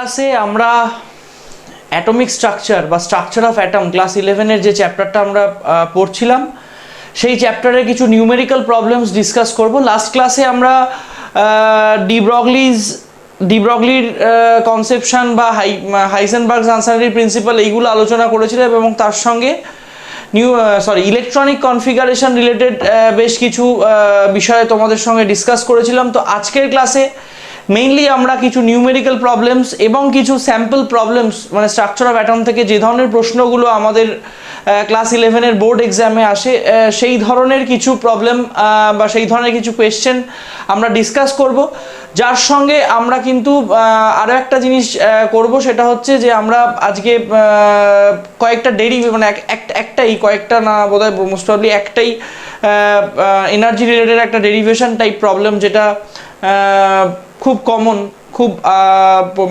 ক্লাসে আমরা atomic structure বা স্ট্রাকচার অফ অ্যাটম ক্লাস 11-এর যে চ্যাপ্টারটা আমরা পড়ছিলাম সেই চ্যাপ্টারের কিছু নিউমেরিক্যাল প্রবলেমস ডিসকাস করব। লাস্ট ক্লাসে আমরা ডিব্রগলির কনসেপশন বা হাইজেনবার্গস আনসারটারি প্রিন্সিপাল এইগুলো আলোচনা করেছিলাম এবং তার সঙ্গে ইলেকট্রনিক কনফিগারেশন রিলেটেড বেশ কিছু বিষয়ে তোমাদের সঙ্গে ডিসকাস করেছিলাম। তো আজকের ক্লাসে মেইনলি আমরা কিছু নিউমেরিক্যাল প্রবলেমস এবং কিছু স্যাম্পল প্রবলেমস মানে স্ট্রাকচার অফ অ্যাটম থেকে যে ধরনের প্রশ্নগুলো আমাদের ক্লাস 11-এর বোর্ড এক্সামে আসে সেই ধরনের কিছু প্রবলেম বা সেই ধরনের কিছু কোয়েশ্চেন আমরা ডিসকাস করব। যার সঙ্গে আমরা কিন্তু আরও একটা জিনিস করব, সেটা হচ্ছে যে আমরা আজকে কয়েকটা কয়েকটা না বোধহয় মোস্ট প্রবাবলি একটাই এনার্জি রিলেটেড একটা ডেরিভেশন টাইপ প্রবলেম, যেটা খুব কমন, খুব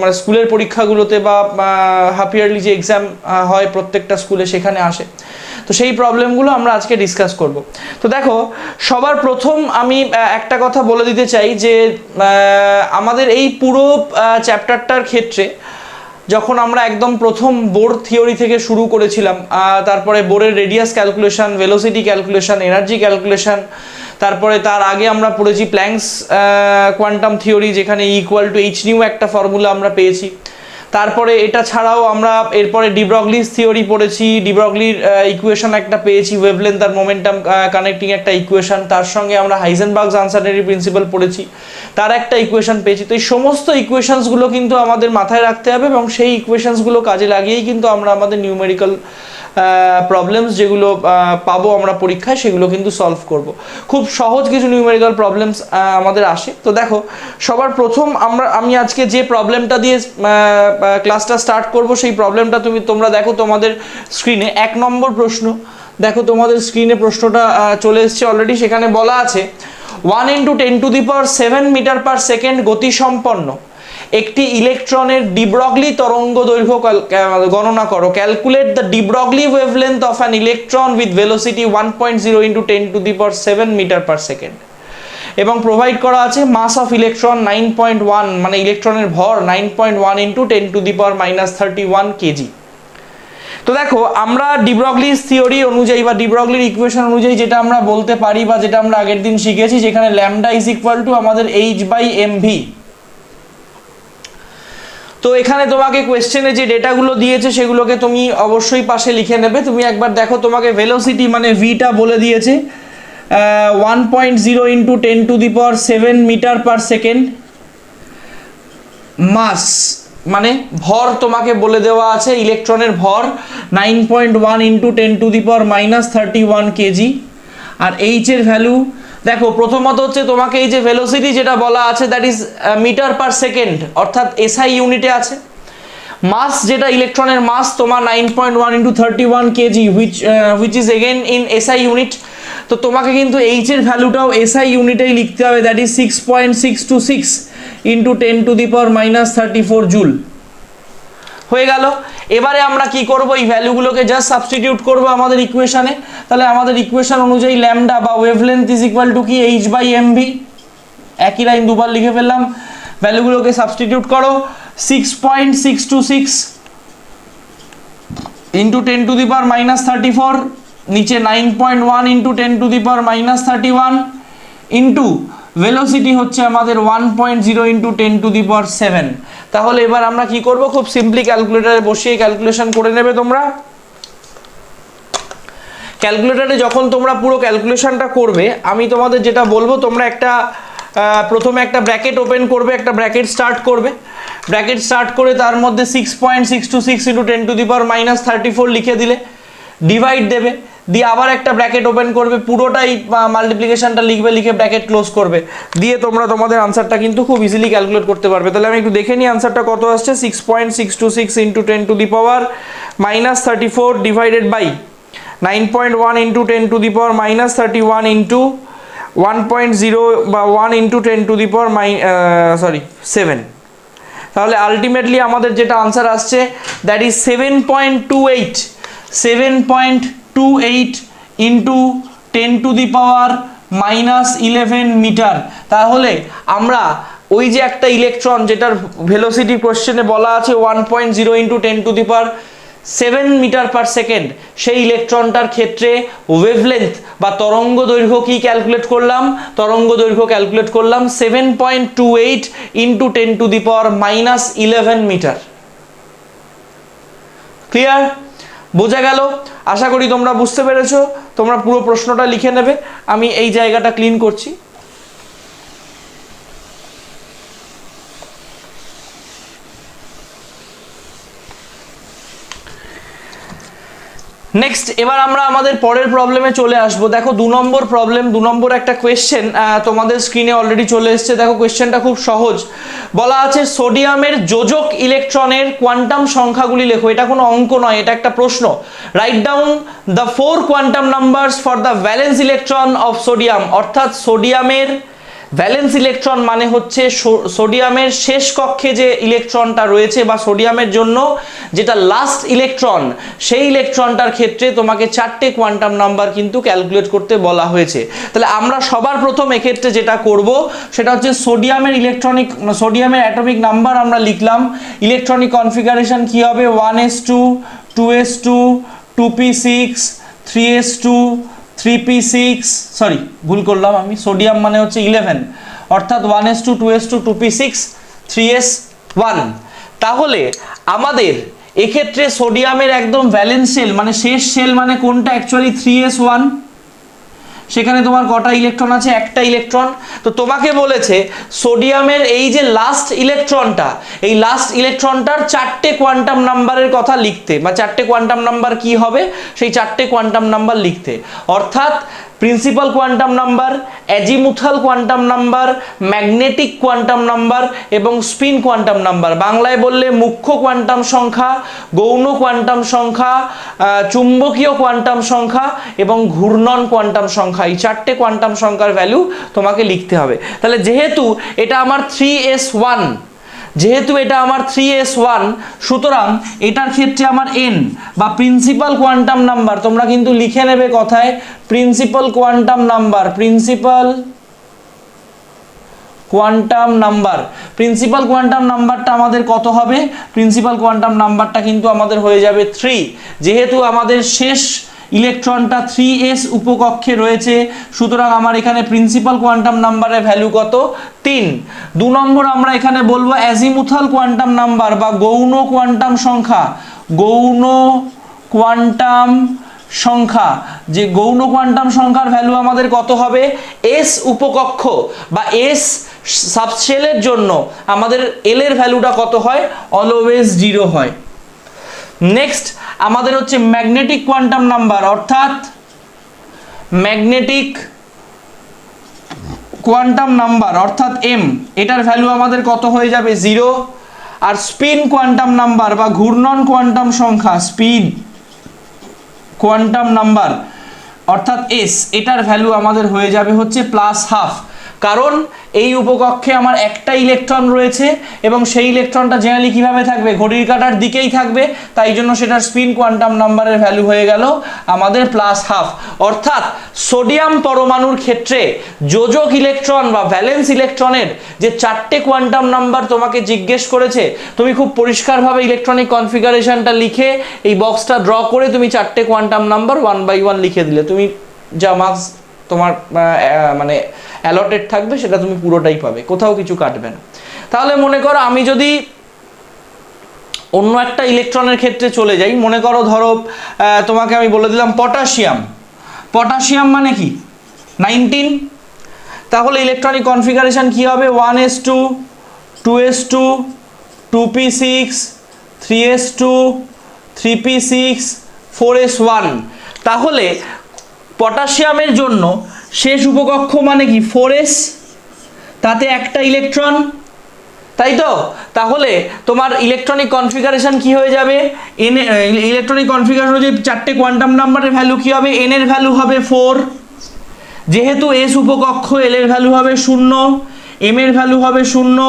মানে স্কুলের পরীক্ষাগুলোতে বা হাফ ইয়ারলি যে এক্সাম হয় প্রত্যেকটা স্কুলে সেখানে আসে। তো সেই প্রবলেমগুলো আমরা আজকে ডিসকাস করব। তো দেখো, সবার প্রথম আমি একটা কথা বলে দিতে চাই যে আমাদের এই পুরো চ্যাপ্টারটার ক্ষেত্রে যখন আমরা একদম প্রথম বোর থিওরি থেকে শুরু করেছিলাম, তারপরে বোরের radius calculation, velocity calculation, energy calculation, তারপরে তার আগে আমরা পড়েছি প্ল্যাঙ্কস কোয়ান্টাম থিওরি, যেখানে ইকুয়াল টু এইচ নিউ একটা ফর্মুলা আমরা পেয়েছি। তারপরে এটা ছাড়াও আমরা এরপরে ডিব্রগলিস থিওরি পড়েছি, ডিব্রগলির ইকুয়েশন একটা পেয়েছি, ওয়েভলেন্থ আর মোমেন্টাম কানেক্টিং একটা ইকুয়েশন। তার সঙ্গে আমরা হাইজেনবার্গস আনসারটারি প্রিন্সিপাল পড়েছি, তার একটা ইকুয়েশন পেয়েছি। তো এই সমস্ত ইকুয়েশনসগুলো কিন্তু আমাদের মাথায় রাখতে হবে এবং সেই ইকুয়েশনসগুলো কাজে লাগিয়েই কিন্তু আমরা আমাদের নিউমেরিক্যাল প্রবলেমস যেগুলো পাবো আমরা পরীক্ষায় সেগুলো কিন্তু সলভ করব। খুব সহজ কিছু নিউমেরিক্যাল প্রবলেমস আমাদের আসে। তো দেখো, সবার প্রথম আমি আজকে যে প্রবলেমটা দিয়ে ক্লাসটা স্টার্ট করব সেই প্রবলেমটা তোমরা দেখো তোমাদের স্ক্রিনে। 1 নম্বর প্রশ্ন দেখো, তোমাদের স্ক্রিনে প্রশ্নটা চলে এসেছে অলরেডি। সেখানে বলা আছে 1 × 10⁷ মিটার পার সেকেন্ড গতিসম্পন্ন একটি ইলেকট্রনের ডিব্রগলি তরঙ্গ দৈর্ঘ্য গণনা করো। Calculate the de Broglie wavelength of an electron with velocity 1.0 × 10⁷ metre per second. এবং প্রোভাইড করা আছে মাস অফ ইলেকট্রন 9.1, মানে ইলেকট্রনের ভর 9.1 × 10⁻31 কেজি। তো দেখো, আমরা ডিব্রগলিস থিওরি অনুযায়ী বা ডিব্রগলির ইকুয়েশন অনুযায়ী যেটা আমরা বলতে পারি বা যেটা আমরা আগের দিন শিখেছি, যেখানে ল্যামডা ইজ ইকুয়াল টু আমাদের h/mv। তো এখানে তোমাকে কোয়েশ্চেনে যে ডেটাগুলো দিয়েছে সেগুলোকে তুমি অবশ্যই পাশে লিখে নেবে। তুমি একবার দেখো, তোমাকে ভেলোসিটি মানে ভিটা বলে দিয়েছে 1.0 × 10⁷ মিটার পার সেকেন্ড। মাস মানে ভর তোমাকে বলে দেওয়া আছে, ইলেকট্রনের ভর 9.1 × 10⁻31 কেজি। আর এইচ এর ভ্যালু দেখো, প্রথমত হচ্ছে তোমাকে এই যে ভেলোসিটি যেটা বলা আছে that is metre per second, অর্থাৎ এসআই ইউনিটে আছে। মাস যেটা ইলেকট্রনের মাস তোমার 9.1 × 31 KG which is again in SI unit. তো তোমাকে কিন্তু এইচ এর ভ্যালুটাও এসআই ইউনিটেই লিখতে হবে, দ্যাট ইজ 6.626 × 10⁻34 জুল। হয়ে গেল। এবারে আমরা কি করব, এই ভ্যালুগুলোকে জাস্ট সাবস্টিটিউট করব আমাদের ইকুয়েশনে। তাহলে আমাদের ইকুয়েশন অনুযায়ী ল্যামডা বা ওয়েভলেন্থ ইজ ইকুয়াল টু কি h/mv। একই লাইন দুবার লিখে ফেললাম। ভ্যালুগুলোকে সাবস্টিটিউট করো, 6.626 × 10⁻34, নিচে 9.1 × 10⁻31 ইন্টু ভেলোসিটি হচ্ছে আমাদের 1.0 × 10⁷। তাহলে এবার আমরা কি করব, খুব সিম্পলি ক্যালকুলেটরে বসিয়ে ক্যালকুলেশন করে নেবে তোমরা। ক্যালকুলেটরে যখন তোমরা পুরো ক্যালকুলেশনটা করবে, আমি তোমাদের যেটা বলবো, তোমরা প্রথমে একটা ব্র্যাকেট ওপেন করবে, একটা ব্র্যাকেট স্টার্ট করবে। ব্র্যাকেট স্টার্ট করে তার মধ্যে 6.626 × 10⁻34 লিখে দিলে, ডিভাইড দেবে, দিয়ে আবার একটা ব্র্যাকেট ওপেন করবে, পুরোটাই মাল্টিপ্লিকেশনটা লিখবে, লিখে ব্র্যাকেট ক্লোজ করবে, দিয়ে তোমরা তোমাদের আনসারটা কিন্তু খুব ইজিলি ক্যালকুলেট করতে পারবে। তাহলে আমি একটু দেখে নিই আনসারটা কত আসছে। 6.626 × 10⁻34 ডিভাইডেড বাই 9.1 × 10⁻31 ইন্টু 1.0 বা 1 × 10⁻7। তাহলে আলটিমেটলি আমাদের যেটা আনসার আসছে দ্যাট ইজ 7.28 × 10⁻11 মিটার। তাহলে আমরা ওই যে একটা ইলেকট্রন যেটার ভেলোসিটি কোশ্চেনে বলা আছে 1.0 ইন্টু 10⁷ মিটার পার সেকেন্ড, সেই ইলেকট্রনটার ক্ষেত্রে ওয়েভলেন্থ বা তরঙ্গ দৈর্ঘ্য কি ক্যালকুলেট করলাম? তরঙ্গ দৈর্ঘ্য ক্যালকুলেট করলাম 7.28 ইন্টু 10⁻11 মিটার। ক্লিয়ার? বোঝা গেল? আশা করি তোমরা বুঝতে পেরেছো। তোমরা পুরো প্রশ্নটা লিখে নেবে, আমি এই জায়গাটা ক্লিন করছি। নেক্সট, এবার আমরা আমাদের পরের প্রবলেমে চলে আসব। দেখো 2 নম্বর প্রবলেম, 2 নম্বর একটা কোয়েশ্চেন তোমাদের স্ক্রিনে অলরেডি চলে এসেছে। দেখো কোয়েশ্চেনটা খুব সহজ। বলা আছে সোডিয়ামের যোজক ইলেকট্রনের কোয়ান্টাম সংখ্যাগুলি লেখো। এটা কোনো অঙ্ক নয়, এটা একটা প্রশ্ন। Write down the 4 quantum numbers for the valence electron of sodium. অর্থাৎ সোডিয়ামের ভ্যালেন্স ইলেকট্রন মানে হচ্ছে সোডিয়ামের শেষ কক্ষে যে ইলেকট্রনটা রয়েছে বা সোডিয়ামের জন্য যেটা লাস্ট ইলেকট্রন, সেই ইলেকট্রনটার ক্ষেত্রে তোমাকে 4টে কোয়ান্টাম নাম্বার কিন্তু ক্যালকুলেট করতে বলা হয়েছে। তাহলে আমরা সবার প্রথম এক্ষেত্রে যেটা করব সেটা হচ্ছে সোডিয়ামের অ্যাটমিক নাম্বার আমরা লিখলাম। ইলেকট্রনিক কনফিগারেশন কি হবে? 1s2 2s2 2p6 3s2 3p6, sorry ভুল করলাম আমি, সোডিয়াম মানে হচ্ছে 11, অর্থাৎ 1s2 2s2 2p6 3s1। তাহলে আমাদের এক্ষেত্রে সোডিয়ামের একদম ভ্যালেন্স শেল মানে শেষ শেল মানে কোনটা? Actually 3s1। সেখানে তোমার কটা ইলেকট্রন আছে? একটা ইলেকট্রন। তো তোমাকে বলেছে সোডিয়ামের এই যে লাস্ট ইলেকট্রনটা, এই লাস্ট ইলেকট্রনটার 4টে কোয়ান্টাম নাম্বারের কথা লিখতে, বা 4টে কোয়ান্টাম নাম্বার কি হবে সেই 4টে কোয়ান্টাম নাম্বার লিখতে। অর্থাৎ principal quantum number, azimuthal quantum number, magnetic quantum number এবং স্পিন কোয়ান্টাম নাম্বার। বাংলায় বললে মুখ্য কোয়ান্টাম সংখ্যা, গৌণ কোয়ান্টাম সংখ্যা, চুম্বকীয় কোয়ান্টাম সংখ্যা এবং ঘূর্ণন কোয়ান্টাম সংখ্যা। এই 4টে কোয়ান্টাম সংখ্যার ভ্যালু তোমাকে লিখতে হবে। তাহলে যেহেতু এটা আমার 3s1, সুতরাং এটার ক্ষেত্রে আমার n বা প্রিন্সিপাল কোয়ান্টাম নাম্বার, তোমরা কিন্তু লিখে নেবে কথায়, প্রিন্সিপাল কোয়ান্টাম নাম্বারটা আমাদের কত হবে? প্রিন্সিপাল কোয়ান্টাম নাম্বারটা কিন্তু আমাদের হয়ে যাবে 3। যেহেতু আমাদের শেষ ইলেকট্রনটা 3s উপকক্ষে রয়েছে, সুতরাং আমার এখানে প্রিন্সিপাল কোয়ান্টাম নাম্বারের ভ্যালু কত? 3। 2 নম্বর আমরা এখানে বলবো অ্যাজিমুথাল কোয়ান্টাম নাম্বার বা গৌণ কোয়ান্টাম সংখ্যা, যে গৌণ কোয়ান্টাম সংখ্যার ভ্যালু আমাদের কত হবে? s উপকক্ষ বা s সাবশেলের জন্য আমাদের l এর ভ্যালুটা কত হয়? অলওয়েজ 0 হয়। নেক্সট আমাদের হচ্ছে ম্যাগনেটিক কোয়ান্টাম নাম্বার, অর্থাৎ ম্যাগনেটিক কোয়ান্টাম নাম্বার অর্থাৎ m, এটার ভ্যালু আমাদের কত হয়ে যাবে? 0। আর স্পিন কোয়ান্টাম নাম্বার বা ঘূর্ণন কোয়ান্টাম সংখ্যা, স্পিন কোয়ান্টাম নাম্বার অর্থাৎ s, এটার ভ্যালু আমাদের হয়ে যাবে হচ্ছে +12। কারণ এই উপকক্ষে আমার একটা ইলেকট্রন রয়েছে এবং সেই ইলেকট্রনটা জেনারেলি কিভাবে থাকবে? ঘড়ির কাঁটার দিকেই থাকবে, তাই জন্য সেটার স্পিন কোয়ান্টাম নাম্বারের ভ্যালু হয়ে গেল আমাদের +12। অর্থাৎ সোডিয়াম পরমাণুর ক্ষেত্রে যোজক ইলেকট্রন বা ভ্যালেন্স ইলেকট্রনের যে 4টে কোয়ান্টাম নাম্বার তোমাকে জিজ্ঞেস করেছে, তুমি খুব পরিষ্কারভাবে ইলেকট্রনিক কনফিগারেশনটা লিখে এই বক্সটা ড্র করে তুমি 4টে কোয়ান্টাম নাম্বার 1 বাই 1 লিখে দিলে, তুমি যা মার্কস তোমার মানে অ্যালটেড থাকবে সেটা তুমি পুরোটাই পাবে, কোথাও কিছু কাটবে না। তাহলে মনে করো আমি যদি অন্য একটা ইলেকট্রনের ক্ষেত্রে চলে যাই, মনে করো ধরো তোমাকে আমি বলে দিলাম পটাশিয়াম মানে কি? 19। তাহলে ইলেকট্রনিক কনফিগারেশন কি হবে? 1s2 2s2 2p6 3s2 3p6 4s1। তাহলে পটাশিয়ামের জন্য শেষ উপকক্ষ মানে কি? 4s, তাতে একটা ইলেকট্রন, তাই তো? তাহলে তোমার ইলেকট্রনিক কনফিগারেশন কি হয়ে যাবে? ইলেকট্রনিক কনফিগারেশন যে 4টে কোয়ান্টাম নাম্বারের ভ্যালু কি হবে? n এর ভ্যালু হবে 4, যেহেতু s উপকক্ষ l এর ভ্যালু হবে 0, m এর ভ্যালু হবে 0,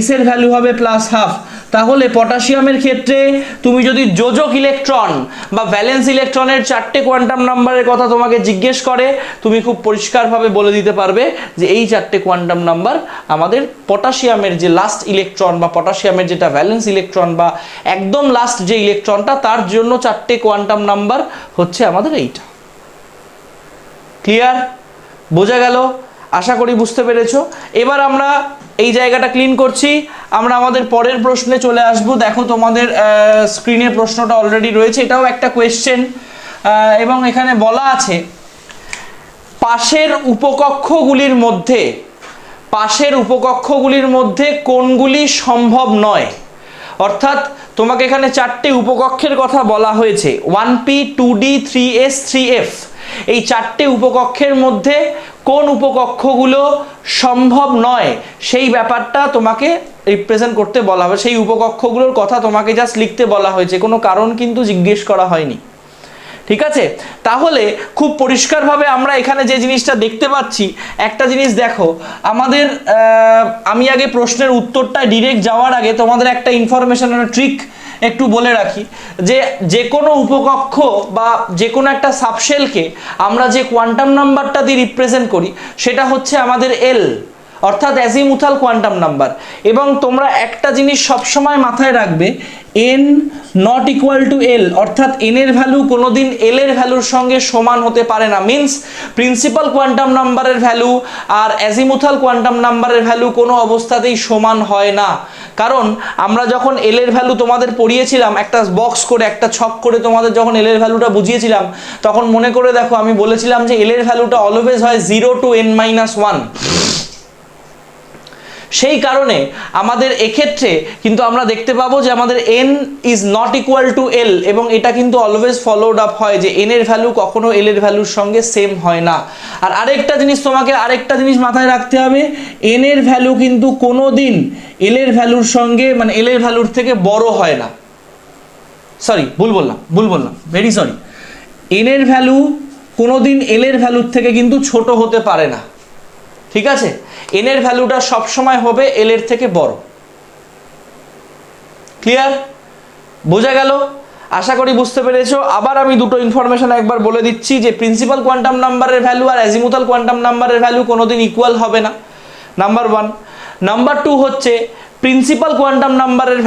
s এর ভ্যালু হবে +12। তাহলে পটাশিয়ামের ক্ষেত্রে তুমি যদি যোজক ইলেকট্রন বা ভ্যালেন্স ইলেকট্রনের 4টে কোয়ান্টাম নাম্বারের কথা তোমাকে জিজ্ঞেস করে, তুমি খুব পরিষ্কারভাবে বলে দিতে পারবে যে এই 4টে কোয়ান্টাম নাম্বার আমাদের পটাশিয়ামের যে লাস্ট ইলেকট্রন বা পটাশিয়ামের যেটা ভ্যালেন্স ইলেকট্রন বা একদম লাস্ট যে ইলেকট্রনটা, তার জন্য 4টে কোয়ান্টাম নাম্বার হচ্ছে আমাদের এইটা। ক্লিয়ার? বোঝা গেল? আশা করি বুঝতে পেরেছো। এবার আমরা এই জায়গাটা ক্লিন করছি, আমরা আমাদের পরের প্রশ্নে চলে আসব। দেখো তোমাদের স্ক্রিনে প্রশ্নটা অলরেডি রয়েছে, এটাও একটা কোয়েশ্চেন, এবং এখানে বলা আছে পাশের উপকক্ষগুলির মধ্যে কোনগুলি সম্ভব নয়। অর্থাৎ তোমাকে এখানে 4টে উপকক্ষের কথা বলা হয়েছে, 1p 2d 3s 3f। এই 4টে উপকক্ষের মধ্যে কোন উপকক্ষগুলো সম্ভব নয় সেই ব্যাপারটা তোমাকে রিপ্রেজেন্ট করতে বলা হবে। সেই উপকক্ষগুলোর কথা তোমাকে জাস্ট লিখতে বলা হয়েছে, কোনো কারণ কিন্তু জিজ্ঞেস করা হয়নি। ঠিক আছে? তাহলে খুব পরিষ্কারভাবে আমরা এখানে যে জিনিসটা দেখতে পাচ্ছি, একটা জিনিস দেখো, আমাদের আমি আগে প্রশ্নের উত্তরটা ডিরেক্ট যাওয়ার আগে তোমাদের একটা ইনফরমেশন, ট্রিক একটু বলে রাখি, যে কোনো উপকক্ষ বা যে কোনো একটা সাবশেলকে আমরা যে কোয়ান্টাম নাম্বারটা দিয়ে রিপ্রেজেন্ট করি সেটা হচ্ছে আমাদের এল, অর্থাৎ অ্যাজিমুথাল কোয়ান্টাম নাম্বার। এবং তোমরা একটা জিনিস সবসময় মাথায় রাখবে, n নট ইকুয়াল টু এল, অর্থাৎ n এর ভ্যালু কোনোদিন l এর ভ্যালুর সঙ্গে সমান হতে পারে না। মিন্স প্রিন্সিপাল কোয়ান্টাম নাম্বারের ভ্যালু আর অ্যাজিমুথাল কোয়ান্টাম নাম্বারের ভ্যালু কোনো অবস্থাতেই সমান হয় না। কারণ আমরা যখন l এর ভ্যালু তোমাদের পড়িয়েছিলাম, একটা বক্স করে একটা ছক করে তোমাদের যখন l এর ভ্যালুটা বুঝিয়েছিলাম, তখন মনে করে দেখো আমি বলেছিলাম যে l এর ভ্যালুটা অলওয়েজ হয় 0 to n-1। সেই কারণে আমাদের এক্ষেত্রে কিন্তু আমরা দেখতে পাবো যে আমাদের n is not equal to l, এবং এটা কিন্তু অলওয়েজ ফলোড আপ হয় যে n এর ভ্যালু কখনো l এর ভ্যালুর সঙ্গে সেম হয় না। আর আরেকটা জিনিস মাথায় রাখতে হবে, n এর ভ্যালু কিন্তু কোনোদিন l এর ভ্যালুর সঙ্গে, মানে l এর ভ্যালুর থেকে বড় হয় না। সরি, ভুল বললাম, ভেরি সরি। n এর ভ্যালু কোনোদিন l এর ভ্যালুর থেকে কিন্তু ছোট হতে পারে না। ঠিক আছে? n এর ভ্যালুটা সবসময় হবে l এর থেকে বড়। ক্লিয়ার? বোঝা গেল? আশা করি বুঝতে পেরেছো। আবার আমি দুটো ইনফরমেশন একবার বলে দিচ্ছি, যে প্রিন্সিপাল কোয়ান্টাম নাম্বারের ভ্যালু আর অ্যাজিমুথাল কোয়ান্টাম নাম্বারের ভ্যালু কোনোদিন ইকুয়াল হবে না, নাম্বার 1। নাম্বার 2 হচ্ছে প্রিন্সিপাল কোয়ান্টাম নাম্বারের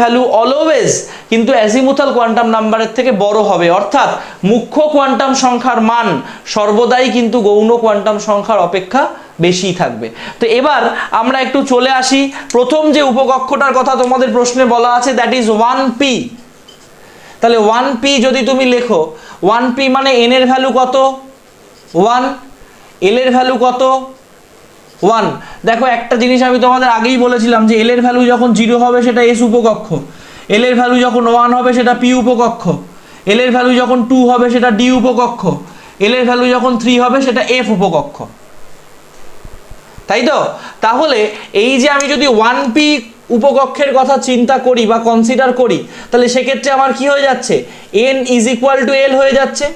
ভ্যালু অলওয়েজ কিন্তু অ্যাজিমুথাল কোয়ান্টাম নাম্বারের থেকে বড় হবে। অর্থাৎ মুখ্য কোয়ান্টাম সংখ্যার মান সর্বদাই কিন্তু গৌণ কোয়ান্টাম সংখ্যার অপেক্ষা বেশি থাকবে। তো এবার আমরা একটু চলে আসি, প্রথম যে উপকক্ষটার কথা তোমাদের প্রশ্নে বলা আছে, দ্যাট ইজ 1p। তাহলে 1p যদি তুমি লেখো, 1p মানে n এর ভ্যালু কত? 1, l এর ভ্যালু কত? 1। দেখো একটা জিনিস আমি তোমাদের আগেই বলেছিলাম যে l এর ভ্যালু যখন 0 হবে সেটা s উপকক্ষ, l এর ভ্যালু যখন 1 হবে সেটা p উপকক্ষ, l এর ভ্যালু যখন 2 হবে সেটা d উপকক্ষ, l এর ভ্যালু যখন 3 হবে সেটা f উপকক্ষ। তাই তো? তাহলে এই যে আমি যদি 1p উপকক্ষের কথা চিন্তা করি বা কনসিডার করি, তাহলে সেক্ষেত্রে আমার কি হয়ে যাচ্ছে? n is equal two l হয়ে যাচ্ছে।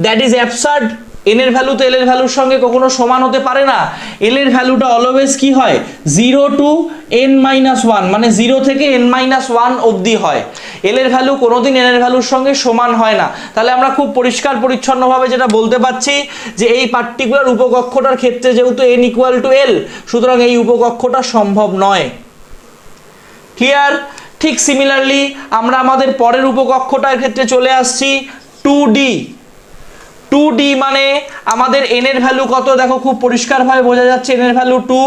That is absurd. n এর ভ্যালু তো l এর ভ্যালুর সঙ্গে কখনো সমান হতে পারে না। l এর ভ্যালুটা অলওয়েজ কি হয়? 0 to n-1, মানে 0 থেকে n-1 অবধি হয়। l এর ভ্যালু কোনোদিন n এর ভ্যালুর সঙ্গে সমান হয় না। তাহলে আমরা খুব পরিষ্কার পরিচ্ছন্নভাবে যেটা বলতে পারছি যে এই পার্টিকুলার উপকক্ষটার ক্ষেত্রে যেহেতু n ইকুয়াল টু l, সুতরাং এই উপকক্ষটা সম্ভব নয়। ক্লিয়ার? ঠিক সিমিলারলি আমরা আমাদের পরের উপকক্ষটার ক্ষেত্রে চলে আসছি, 2d। 2d মানে আমাদের n এর ভ্যালু কত? দেখো খুব পরিষ্কারভাবে বোঝা যাচ্ছে n এর ভ্যালু 2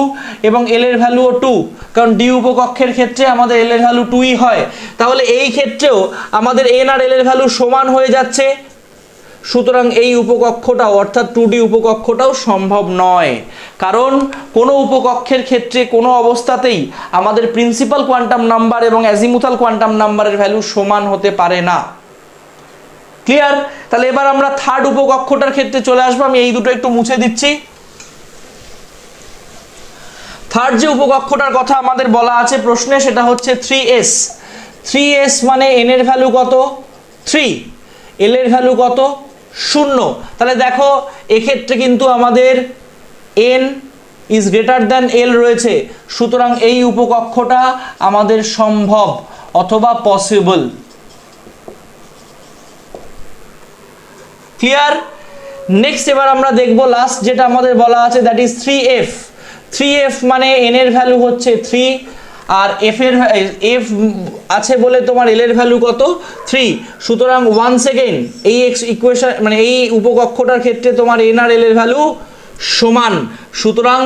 এবং l এর ভ্যালুও 2, কারণ d উপকক্ষের ক্ষেত্রে আমাদের l এর ভ্যালু 2ই হয়। তাহলে এই ক্ষেত্রেও আমাদের n আর l এর ভ্যালু সমান হয়ে যাচ্ছে, সুতরাং এই উপকক্ষটাও অর্থাৎ 2d উপকক্ষটাও সম্ভব নয়। কারণ কোনো উপকক্ষের ক্ষেত্রে কোনো অবস্থাতেই আমাদের প্রিন্সিপাল কোয়ান্টাম নাম্বার এবং অ্যাজিমুথাল কোয়ান্টাম নাম্বারের ভ্যালু সমান হতে পারে না। ক্লিয়ার? তাহলে এবার আমরা থার্ড উপকক্ষটার ক্ষেত্রে চলে আসবো। আমি এই দুটো একটু মুছে দিচ্ছি। থার্ড যে উপকক্ষটার কথা আমাদের বলা আছে প্রশ্নে, সেটা হচ্ছে 3s। 3s মানে n এর ভ্যালু কত? 3, l এর ভ্যালু কত? 0। তাহলে দেখো এক্ষেত্রে কিন্তু আমাদের n ইজ গ্রেটার দ্যান এল রয়েছে, সুতরাং এই উপকক্ষটা আমাদের সম্ভব অথবা পসিবল। ক্লিয়ার? নেক্সট এবার আমরা দেখব লাস্ট যেটা আমাদের বলা আছে, দ্যাট ইজ 3f। 3f মানে n এর ভ্যালু হচ্ছে 3 আর f এর f আছে বলে তোমার l এর ভ্যালু কত 3, সুতরাং ওয়ান্স এগেইন এই ইকুয়েশন মানে এই উপকক্ষটার ক্ষেত্রে তোমার n আর l এর ভ্যালু সমান, সুতরাং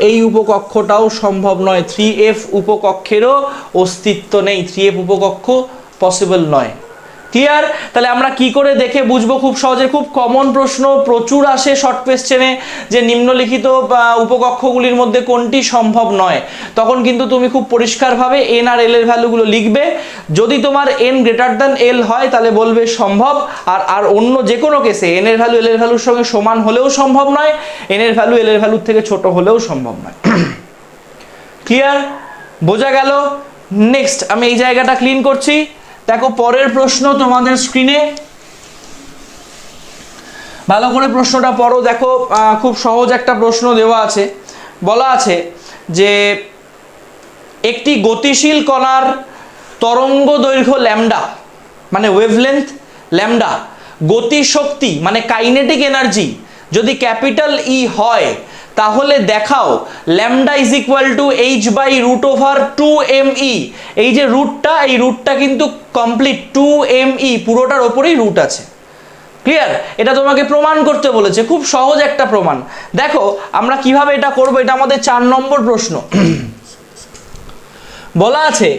এই উপকক্ষটাও সম্ভব নয়। 3f উপকক্ষেরও অস্তিত্ব নেই, 3f উপকক্ষ পসিবল নয়। ক্লিয়ার? তাহলে আমরা কি করে দেখে বুঝবো? খুব সহজে, খুব কমন প্রশ্ন প্রচুর আসে শর্ট কোয়েশ্চেনে, যে নিম্নলিখিত উপকক্ষগুলির মধ্যে কোনটি সম্ভব নয়। তখন কিন্তু তুমি খুব পরিষ্কারভাবে n আর l এর ভ্যালুগুলো লিখবে। যদি তোমার n গ্রেটার দ্যান l হয় তাহলে বলবে সম্ভব, আর অন্য যে কোনো কেসে n এর ভ্যালু l এর ভ্যালুর সঙ্গে সমান হলেও সম্ভব নয়, n এর ভ্যালু l এর ভ্যালুর থেকে ছোট হলেও সম্ভব নয়। ক্লিয়ার? বোঝা গেল? নেক্সট আমি এই জায়গাটা ক্লিন করছি। দেখো পরের প্রশ্ন তোমাদের স্ক্রিনে, ভালো করে প্রশ্নটা পড়ো। দেখো খুব সহজ একটা প্রশ্ন দেওয়া আছে, বলা আছে যে একটি গতিশীল কণার তরঙ্গ দৈর্ঘ্য ল্যামডা মানে ওয়েভলেন্থ ল্যামডা, গতিশক্তি মানে কাইনেটিক এনার্জি যদি ক্যাপিটাল ই হয় তাহলে দেখাও lambda is equal to h by root over 2me। এই যে রুটটা, এই রুটটা কিন্তু কমপ্লিট 2me, পুরোটার ওপরেই রুট আছে। ক্লিয়ার? এটা তোমাকে প্রমাণ করতে বলেছে, খুব সহজ একটা প্রমাণ। দেখো আমরা কিভাবে এটা করব, এটা আমাদের 4 নম্বর প্রশ্ন। বলা আছে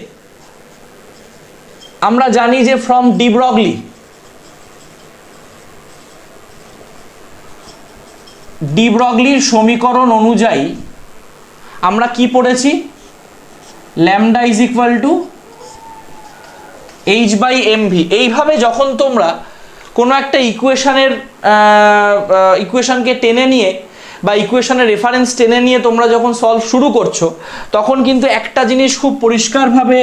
আমরা জানি যে ফ্রম ডি ব্রগলির সমীকরণ অনুযায়ী আমরা কি পড়েছি, lambda is equal to h by mv. এইভাবে যখন তোমরা কোনো একটা ইকুয়েশনকে টেনে নিয়ে বা ইকুয়েশনের রেফারেন্স টেনে নিয়ে তোমরা যখন সলভ শুরু করছো, তখন কিন্তু একটা জিনিস খুব পরিষ্কারভাবে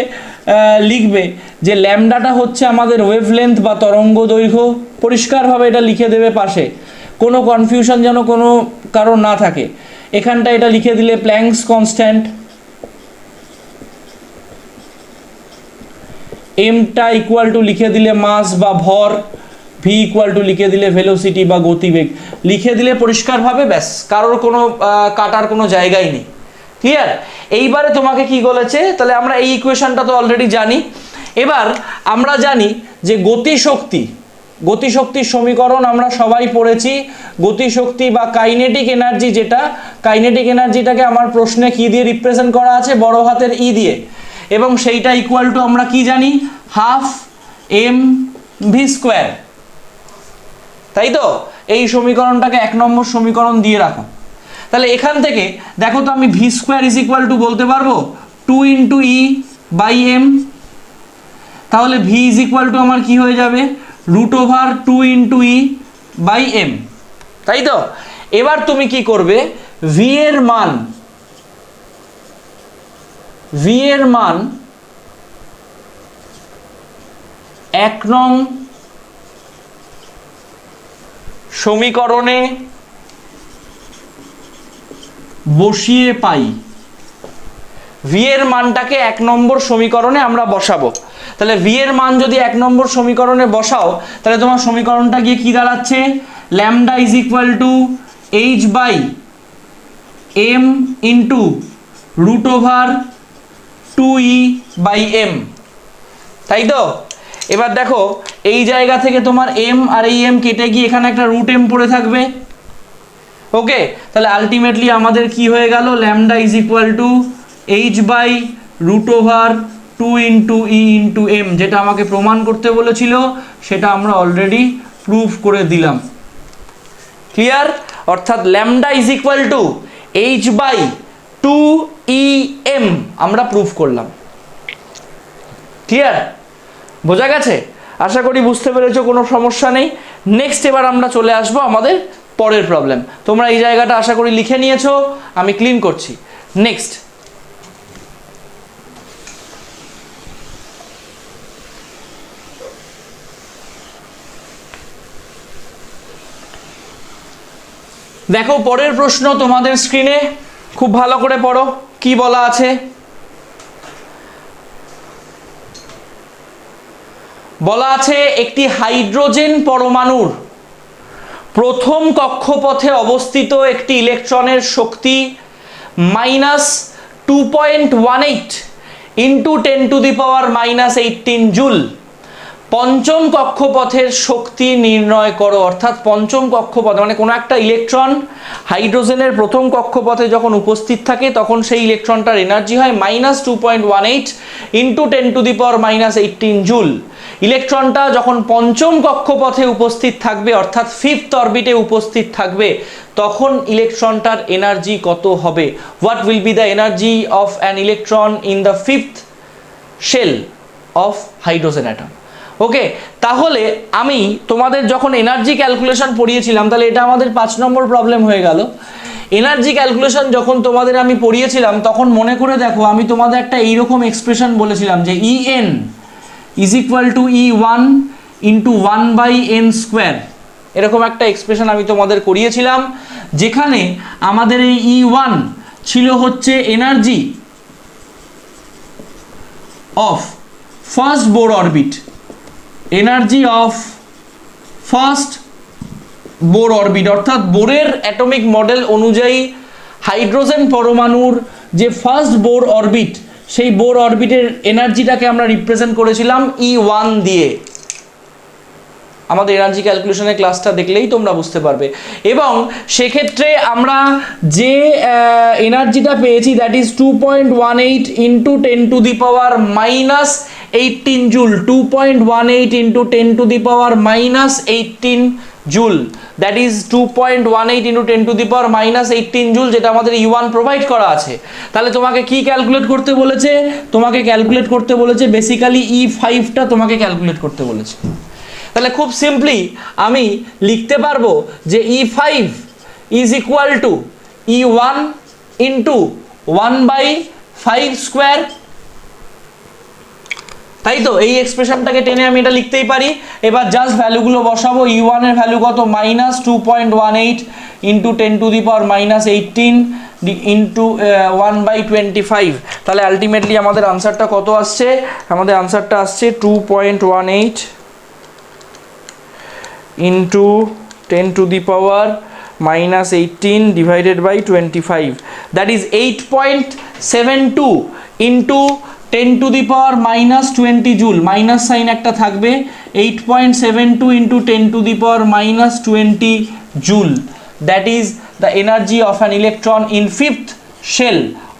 লিখবে যে ল্যামডাটা হচ্ছে আমাদের ওয়েভলেন্থ বা তরঙ্গ দৈর্ঘ্য, পরিষ্কারভাবে এটা লিখে দেবে পাশে, কোনো কনফিউশন যেন কোনো কারণ না থাকে। এখানটা এটা লিখে দিলে প্ল্যাঙ্কস কনস্ট্যান্ট, এমটা ইকুয়াল টু লিখে দিলে মাস বা ভর, ভি ইকুয়াল টু লিখে দিলে ভেলোসিটি বা গতিবেগ, লিখে দিলে পরিষ্কারভাবে ব্যাস, কারোর কোনো কাটার কোনো জায়গাই নেই। ক্লিয়ার? এইবারে তোমাকে কি বলেছে, তাহলে আমরা এই ইকুয়েশনটা তো অলরেডি জানি। এবার আমরা জানি যে গতিশক্তির সমীকরণ আমরা সবাই পড়েছি। গতিশক্তি বা কাইনেটিক এনার্জি, যেটা কাইনেটিক এনার্জিটাকে আমার প্রশ্নে কি দিয়ে রিপ্রেজেন্ট করা আছে, বড় হাতের ই দিয়ে, এবং সেইটা ইকুয়াল টু আমরা কি জানি, হাফ এম ভি স্কোয়ার। তাই তো? এই সমীকরণটাকে 1 নম্বর সমীকরণ দিয়ে রাখো। তাহলে এখান থেকে দেখো তো আমি v square is equal to বলতে পারবো 2 ইন্টু ই বাই এম। তাহলে ভি ইজ ইকুয়াল টু আমার কি হয়ে যাবে, root over 2 into e by m. তাই তো? এবার তুমি কি করবে, ভি এর মান 1 নং সমীকরণে বসিয়ে পাই। ভি এর মানটাকে 1 নম্বর সমীকরণে আমরা বসাবো। তাহলে ভি এর মান যদি 1 নম্বর সমীকরণে বসাও, তাহলে তোমার সমীকরণটা গিয়ে কি দাঁড়াচ্ছে, lambda is equal to h by m into root over 2e by m. তাই তো? এবার দেখো এই জায়গা থেকে তোমার এম আর এই এম কেটে গিয়ে এখানে একটা রুট এম পড়ে থাকবে। ওকে, তাহলে আলটিমেটলি আমাদের কি হয়ে গেল, lambda is equal to h by root over 2 into e into m, যেটা আমাকে প্রমাণ করতে বলেছিল সেটা আমরা অলরেডি প্রুফ করে দিলাম। ক্লিয়ার? অর্থাৎ lambda is equal to h by 2em আমরা প্রুফ করলাম। ক্লিয়ার? বোঝা গেছে? আশা করি বুঝতে পেরেছো, কোনো সমস্যা নেই। নেক্সট এবার আমরা চলে আসবো আমাদের পরের প্রবলেম। তোমরা এই জায়গাটা আশা করি লিখে নিয়েছো, আমি ক্লিন করছি। নেক্সট দেখো পরের প্রশ্ন তোমাদের স্ক্রিনে, খুব ভালো করে পড়ো কি বলা আছে। বলা আছে একটি হাইড্রোজেন পরমাণুর প্রথম কক্ষপথে অবস্থিত একটি ইলেকট্রনের শক্তি -2.18 ইন্টু 10⁻⁻18 জুল। পঞ্চম কক্ষপথের শক্তি নির্ণয় করো। অর্থাৎ পঞ্চম কক্ষপথে মানে কোনো একটা ইলেকট্রন হাইড্রোজেনের প্রথম কক্ষপথে যখন উপস্থিত থাকে তখন সেই ইলেকট্রনটার এনার্জি হয় -2.18 ইন্টু 10⁻⁻18 জুল। ইলেকট্রনটা যখন পঞ্চম কক্ষপথে উপস্থিত থাকবে অর্থাৎ ফিফথ অরবিটে উপস্থিত থাকবে তখন ইলেকট্রনটার এনার্জি কত হবে? What will be the energy of an electron in the fifth shell of hydrogen atom? Okay, তাহলে আমি তোমাদের যখন এনার্জি ক্যালকুলেশন পড়িয়েছিলাম তাহলে এটা আমাদের 5 নম্বর প্রবলেম হয়ে গেল। এনার্জি ক্যালকুলেশন যখন তোমাদের আমি পড়িয়েছিলাম তখন মনে করে দেখো আমি তোমাদের একটা এইরকম এক্সপ্রেশন বলেছিলাম যে En is equal two E1 into 1/n²। এরকম একটা এক্সপ্রেশন আমি তোমাদের করিয়েছিলাম যেখানে আমাদের এই E1 ছিল হচ্ছে energy of first Bohr orbit, energy of first Bohr orbit অর্থাৎ বোরের অ্যাটমিক মডেল অনুযায়ী হাইড্রোজেন পরমাণুর যে ফার্স্ট বোর অরবিট সেই বোর অরবিটের এনার্জিটাকে আমরা রিপ্রেজেন্ট করেছিলাম E1 দিয়ে। আমাদের এনার্জি ক্যালকুলেশনের ক্লাসটা দেখলেই তোমরা বুঝতে পারবে। এবং সেক্ষেত্রে আমরা যে এনার্জিটা পেয়েছি that is 2.18 into 10⁻⁻18 joule. 2.18 into 10⁻⁻18 joule, that is 2.18 into 10⁻⁻18 joule, যেটা আমাদের E1 প্রোভাইড করা আছে। তাহলে তোমাকে কি ক্যালকুলেট করতে বলেছে? তোমাকে ক্যালকুলেট করতে বলেছে বেসিক্যালি E5টা তোমাকে ক্যালকুলেট করতে বলেছে। তাহলে খুব সিম্পলি আমি লিখতে পারবো যে E5 is equal two E1 into 1/5²। তাই তো এই এক্সপ্রেশনটাকে টেনে আমি এটা লিখতেই পারি। এবার জাস্ট ভ্যালুগুলো বসাবো। E1 এর ভ্যালু কত? -2.18 ইন্টু 10⁻⁻18 ইন্টু 1/25। তাহলে আলটিমেটলি আমাদের আনসারটা কত আসছে? আমাদের আনসারটা আসছে 2.18 into 10⁻⁻18 divided by 25, that is 8.72 into 10⁻⁻20 joule. Minus sign একটা থাকবে। 8.72 into 10⁻⁻20 joule, that is the energy of an electron in fifth shell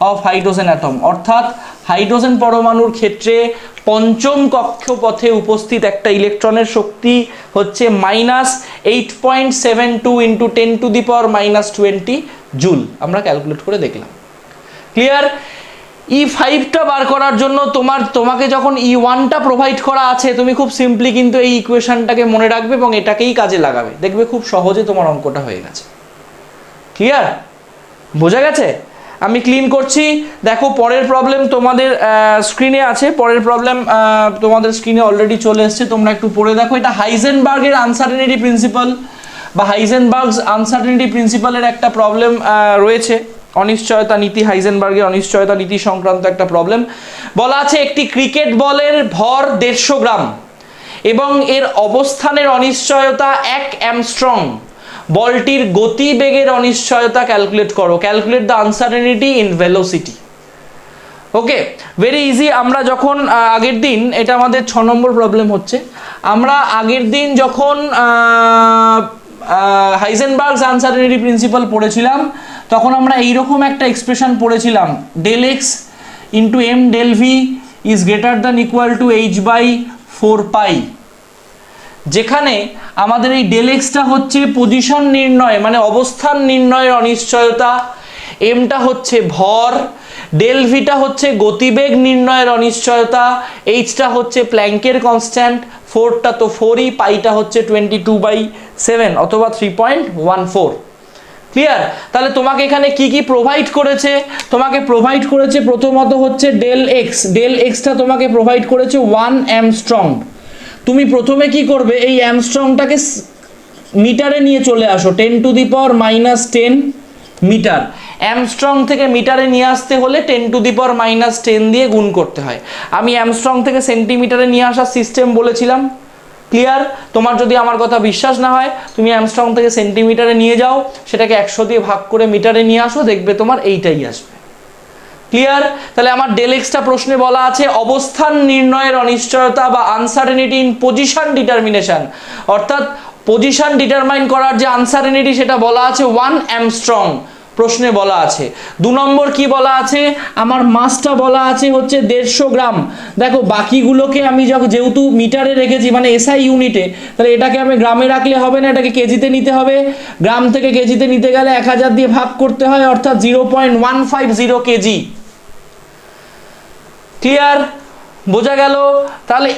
of hydrogen atom. অর্থাৎ হাইড্রোজেন পরমাণুর ক্ষেত্রে পঞ্চম কক্ষপথে উপস্থিত একটা ইলেকট্রনের শক্তি হচ্ছে -8.72 ইন্টু 10⁻⁻20 জুল। আমরা ক্যালকুলেট করে দেখলাম। ক্লিয়ার? E5টা বার করার জন্য তোমাকে যখন E1টা প্রোভাইড করা আছে তুমি খুব সিম্পলি কিন্তু এই ইকুয়েশনটাকে মনে রাখবে এবং এটাকেই কাজে লাগাবে। দেখবে খুব সহজে তোমার অঙ্কটা হয়ে গেছে। ক্লিয়ার? বোঝা গেছে? আমি ক্লিন করছি। দেখো পরের প্রবলেম তোমাদের স্ক্রিনে আছে। পরের প্রবলেম তোমাদের স্ক্রিনে অলরেডি চলে এসেছে, তোমরা একটু পড়ে দেখো। এটা হাইজেনবার্গের আনসার্টেনিটি প্রিন্সিপাল বা হাইজেনবার্গস আনসার্টেনিটি প্রিন্সিপালের একটা প্রবলেম রয়েছে। অনিশ্চয়তা নীতি, হাইজেনবার্গের অনিশ্চয়তা নীতি সংক্রান্ত একটা প্রবলেম। বলা আছে একটি ক্রিকেট বলের ভর 150 গ্রাম এবং এর অবস্থানের অনিশ্চয়তা 1 অ্যামস্ট্রং। বলটির গতিবেগের অনিশ্চয়তা ক্যালকুলেট করো। Calculate the uncertainty in velocity. Okay, very easy. আমরা যখন আগের দিন, এটা আমাদের 6 নম্বর প্রবলেম হচ্ছে, আমরা আগের দিন যখন হাইজেনবার্গস আনসার্টেনিটি প্রিন্সিপাল পড়েছিলাম তখন আমরা এইরকম একটা এক্সপ্রেশন পড়েছিলাম, del x into m del v is greater than equal two h/4 পাই, যেখানে আমাদের এই del x-টা হচ্ছে পজিশন নির্ণয় মানে অবস্থান নির্ণয়ের অনিশ্চয়তা, mটা হচ্ছে ভর, del v-টা হচ্ছে গতিবেগ নির্ণয়ের অনিশ্চয়তা, h-টা হচ্ছে প্ল্যাঙ্কের কনস্ট্যান্ট, 4টা তো 4ই, পাইটা হচ্ছে 22/7 অথবা 3.14। ক্লিয়ার? তাহলে তোমাকে এখানে কি কি প্রোভাইড করেছে? তোমাকে প্রোভাইড করেছে প্রথমত হচ্ছে del x। del x-টা তোমাকে প্রোভাইড করেছে 1 অ্যামস্ট্রং। তুমি প্রথমে কি করবে, এই অ্যামস্ট্রংটাকে মিটারে নিয়ে চলে আসো, 10⁻⁻10 মিটার। অ্যামস্ট্রং থেকে মিটারে নিয়ে আসতে হলে 10⁻⁻10 দিয়ে গুণ করতে হয়। আমি অ্যামস্ট্রং থেকে সেন্টিমিটারে নিয়ে আসার সিস্টেম বলেছিলাম, ক্লিয়ার? তোমার যদি আমার কথা বিশ্বাস না হয় তুমি অ্যামস্ট্রং থেকে সেন্টিমিটারে নিয়ে যাও, সেটাকে 100 দিয়ে ভাগ করে মিটারে নিয়ে আসো, দেখবে তোমার এইটাই আসবে। ক্লিয়ার? তাহলে আমার ডেল এক্সটা প্রশ্নে বলা আছে অবস্থান নির্ণয়ের অনিশ্চয়তা বা আনসার্টেনিটি ইন পজিশন ডিটারমিনেশন, অর্থাৎ পজিশন ডিটারমাইন করার যে আনসার্টেনিটি সেটা বলা আছে 1 অ্যামস্ট্রং, প্রশ্নে বলা আছে। 2 নম্বর কি বলা আছে, আমার মাসটা বলা আছে হচ্ছে 150 গ্রাম। দেখো বাকিগুলোকে আমি যেহেতু মিটারে রেখেছি মানে এসআই ইউনিটে, তাহলে এটাকে আমি গ্রামে রাখলে হবে না, এটাকে কেজিতে নিতে হবে। গ্রাম থেকে কেজিতে নিতে গেলে 1000 দিয়ে ভাগ করতে হয়, অর্থাৎ 0.150 কেজি। ক্লিয়ার? বোঝা গেল? তাহলে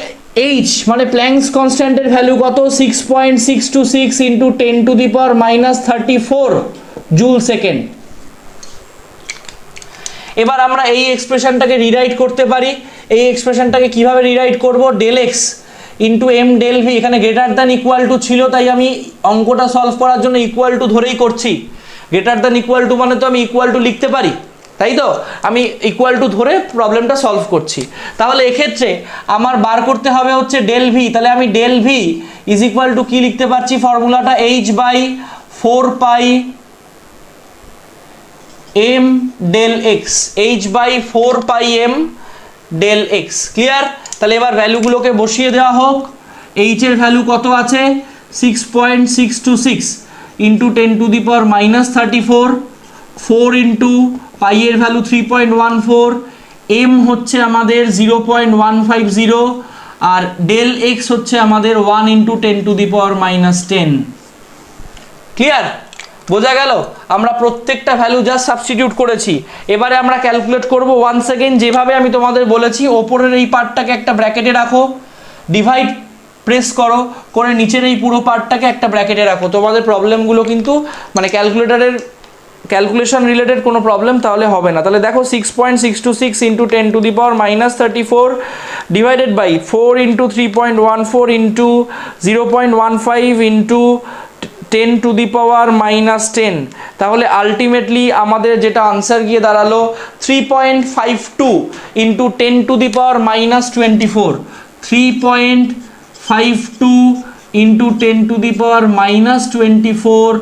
এইচ মানে প্ল্যাঙ্কস কনস্ট্যান্টের ভ্যালু কত, 6.626 ইন্টু 10⁻34 জুল সেকেন্ড। এবার আমরা এই এক্সপ্রেশনটাকে রিরাইট করতে পারি। এই এক্সপ্রেশনটাকে কিভাবে রিরাইট করব, del x into m del v, এখানে গ্রেটার দ্যান ইকুয়াল টু ছিল তাই আমি অঙ্কটা সলভ করার জন্য ইকুয়াল টু ধরেই করছি। গ্রেটার দ্যান ইকুয়াল টু মানে তো আমি ইকুয়াল টু লিখতে পারি, তাই তো? আমি ইকুয়াল টু ধরে প্রবলেমটা সলভ করছি। তাহলে এক্ষেত্রে আমার বার করতে হবে হচ্ছে ডেল ভি। তাহলে আমি del v is equal to কি লিখতে পারছি, ফর্মুলাটা h by 4 pi m del x, h by 4 pi m del x. Clear? তাহলে এবার ভ্যালুগুলোকে বসিয়ে দেওয়া হোক। এইচ এর ভ্যালু কত আছে, 6.626 ইন্টু 10⁻34, 4 ইন্টু পাই এর ভ্যালু 3.14, এম হচ্ছে আমাদের 0.150 আর ডেল এক্স হচ্ছে আমাদের 1 ইন্টু 10⁻10। ক্লিয়ার? বোঝা গেল? আমরা প্রত্যেকটা ভ্যালু জাস্ট সাবস্টিটিউট করেছি। এবারে আমরা ক্যালকুলেট করব ওয়ান্স अगेन, যেভাবে আমি তোমাদের বলেছি। ওপরের এই পার্টটাকে একটা ব্র্যাকেটে রাখো, ডিভাইড প্রেস করো, করে নিচের এই পুরো পার্টটাকে একটা ব্র্যাকেটে রাখো। তোমাদের প্রবলেমগুলো কিন্তু মানে ক্যালকুলেটরের ক্যালকুলেশন রিলেটেড কোনো প্রবলেম তাহলে হবে না। তাহলে দেখো 6.626 into 10⁻34 divided by 4 into 3.14 into 0.15 into 10⁻10, তাহলে আলটিমেটলি আমাদের যেটা আনসার গিয়ে দাঁড়ালো 3.52 into 10⁻24, 3.52 into 10⁻24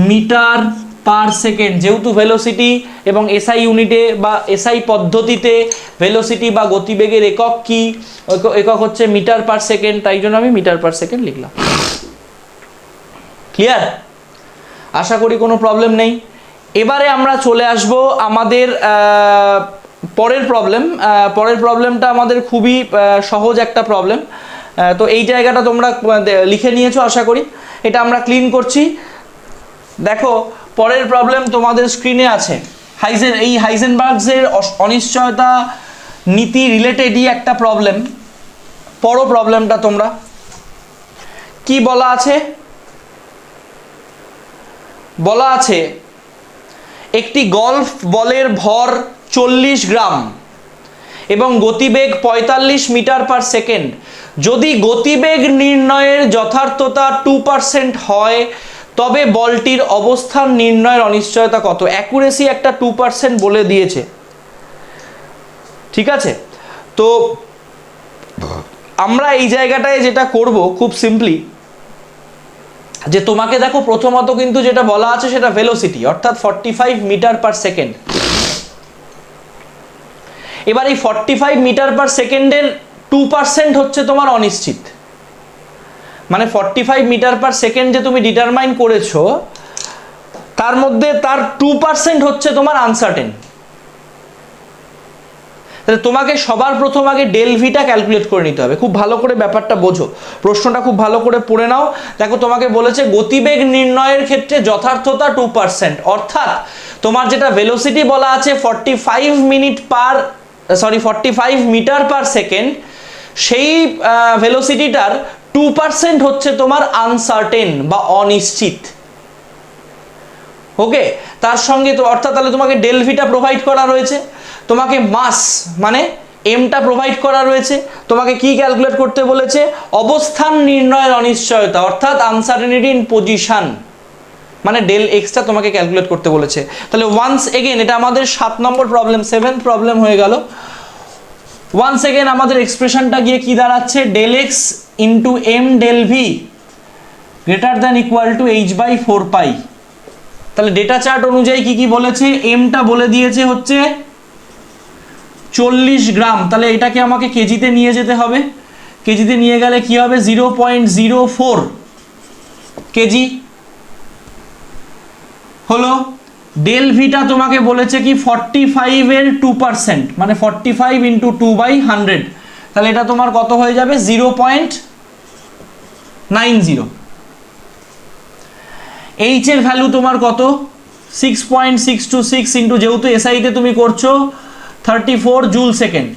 metre per second. যেহেতু ভেলোসিটি এবং এসআই ইউনিটে বা এসআই পদ্ধতিতে ভেলোসিটি বা গতিবেগের একক কি, একক হচ্ছে মিটার পার সেকেন্ড, তাই জন্য আমি মিটার পার সেকেন্ড লিখলাম। ক্লিয়ার? আশা করি কোনো প্রবলেম নেই। এবারে আমরা চলে আসব আমাদের পরের প্রবলেম। পরের প্রবলেমটা আমাদের খুবই সহজ একটা প্রবলেম। তো এই জায়গাটা তোমরা লিখে নিয়েছো আশা করি। এটা আমরা ক্লিন করছি। দেখো পরের প্রবলেম তোমাদের স্ক্রিনে আছে। হাইজেনবার্গের অনিশ্চয়তা নীতি রিলেটেডই একটা প্রবলেম। পড়ো প্রবলেমটা তোমরা। কি বলা আছে? বলা আছে একটি গলফ বলের ভর 40 গ্রাম এবং গতিবেগ 45 মিটার পার সেকেন্ড। যদি গতিবেগ নির্ণয়ের যথার্থতা 2% হয় তবে বলটির অবস্থান নির্ণয়ের অনিশ্চয়তা কত? অ্যাকুরেসি একটা 2% বলে দিয়েছে, ঠিক আছে? তো আমরা এই জায়গাটায় যেটা করব খুব সিম্পলি, যে তোমাকে দেখো প্রথমত কিন্তু যেটা বলা আছে সেটা ভেলোসিটি, অর্থাৎ 45 মিটার পার সেকেন্ড। এবার এই 45 মিটার পার সেকেন্ডের 2% হচ্ছে তোমার অনিশ্চিত, মানে 45 মিটার পার সেকেন্ড যে তুমি ডিটারমাইন করেছো তার মধ্যে তার 2% হচ্ছে তোমার আনসার্টেন। তাহলে তোমাকে সবার প্রথম আগে ডেল ভিটা ক্যালকুলেট করে নিতে হবে। খুব ভালো করে ব্যাপারটা বোঝো, প্রশ্নটা খুব ভালো করে পড়ে নাও। দেখো তোমাকে বলেছে গতিবেগ নির্ণয়ের ক্ষেত্রে যথার্থতা 2%, অর্থাৎ তোমার যেটা ভেলোসিটি বলা আছে 45 মিটার পার সেকেন্ড, সেই ভেলোসিটিটার 2% হচ্ছে তোমার আনসার্টেন বা অনিশ্চিত। ওকে, তার সঙ্গে তো অর্থাৎ তাহলে তোমাকে ডেল ভিটা প্রোভাইড করা রয়েছে, তোমাকে মাস মানে এমটা প্রোভাইড করা রয়েছে, তোমাকে কি ক্যালকুলেট করতে বলেছে? অবস্থান নির্ণয়ের অনিশ্চয়তা, অর্থাৎ আনসার্টেনিটি ইন পজিশন। মানে ডেল এক্সটা তোমাকে ক্যালকুলেট করতে বলেছে। তাহলে ওয়ান্স এগেন এটা আমাদের 7 নম্বর প্রবলেম, 7th প্রবলেম হয়ে গেল। ওয়ান্স এগেন আমাদের এক্সপ্রেশনটা গিয়ে কি দাঁড়াচ্ছে, del x into m del v greater than equal to h by 4 pi. তাহলে ডেটা চার্ট অনুযায়ী কি কি বলেছে, এমটা বলে দিয়েছে হচ্ছে 40 গ্রাম, তাহলে এটাকে আমাকে কেজিতে নিয়ে যেতে হবে। কেজিতে নিয়ে গেলে কি হবে, 0.04 কেজি হলো। ডেল ভিটা তোমাকে বলেছে কি 45 এর 2%, মানে 45 ইন্টু 2/100, তাহলে এটা তোমার কত হয়ে যাবে 0.90। এইচ এর ভ্যালু তোমার কত 6.626 ইন্টু, যেহেতু এসআইতে তুমি করছো 34 জুল সেকেন্ড,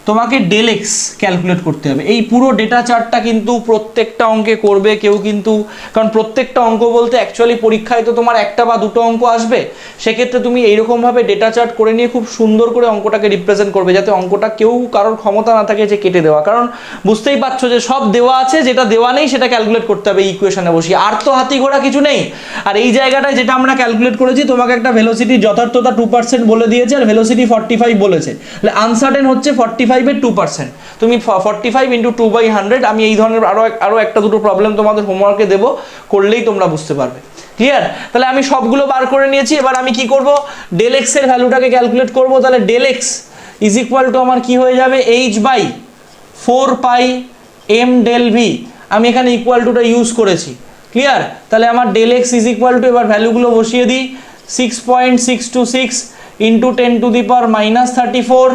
তোমাকে ডেল এক্স ক্যালকুলেট করতে হবে। এই পুরো ডেটা চার্টটা কিন্তু প্রত্যেকটা অঙ্কে করবে কেউ কিন্তু, কারণ প্রত্যেকটা অঙ্ক বলতে অ্যাকচুয়ালি পরীক্ষায় তো তোমার একটা বা দুটো অঙ্ক আসবে, সেক্ষেত্রে তুমি এইরকমভাবে ডেটা চার্ট করে নিয়ে খুব সুন্দর করে অঙ্কটাকে রিপ্রেজেন্ট করবে, যাতে অঙ্কটা কেউ কারোর ক্ষমতা না থাকে যে কেটে দেওয়া। কারণ বুঝতেই পারছো যে সব দেওয়া আছে, যেটা দেওয়া নেই সেটা ক্যালকুলেট করতে হবে ইকুয়েশনে বসিয়ে, আর তো হাতি ঘোড়া কিছু নেই। আর এই জায়গাটায় যেটা আমরা ক্যালকুলেট করেছি, তোমাকে একটা ভেলোসিটি যথার্থতা 2% বলে দিয়েছে, আর ভেলোসিটি 45 বলেছে, তাহলে আনসার্টেন হচ্ছে 45 এর 2%। তুমি 45 ইন্টু 2/100, আমি এই ধরনের আরো একটা দুটো প্রবলেম তোমাদের হোমওয়ার্কে দেবো, করলেই তোমরা বুঝতে পারবে। ক্লিয়ার? তাহলে আমি সবগুলো বার করে নিয়েছি, এবার আমি কি করব, ডেল এক্স এর ভ্যালুটাকে ক্যালকুলেট করব। তাহলে del x is equal to আমার কি হয়ে যাবে, h by 4 pi m del v, আমি এখানে ইকুয়াল টুটা ইউজ করেছি। ক্লিয়ার? তাহলে আমার del x is equal to, এবার ভ্যালুগুলো বসিয়ে দিই, 6.626 ইন্টু 10⁻34,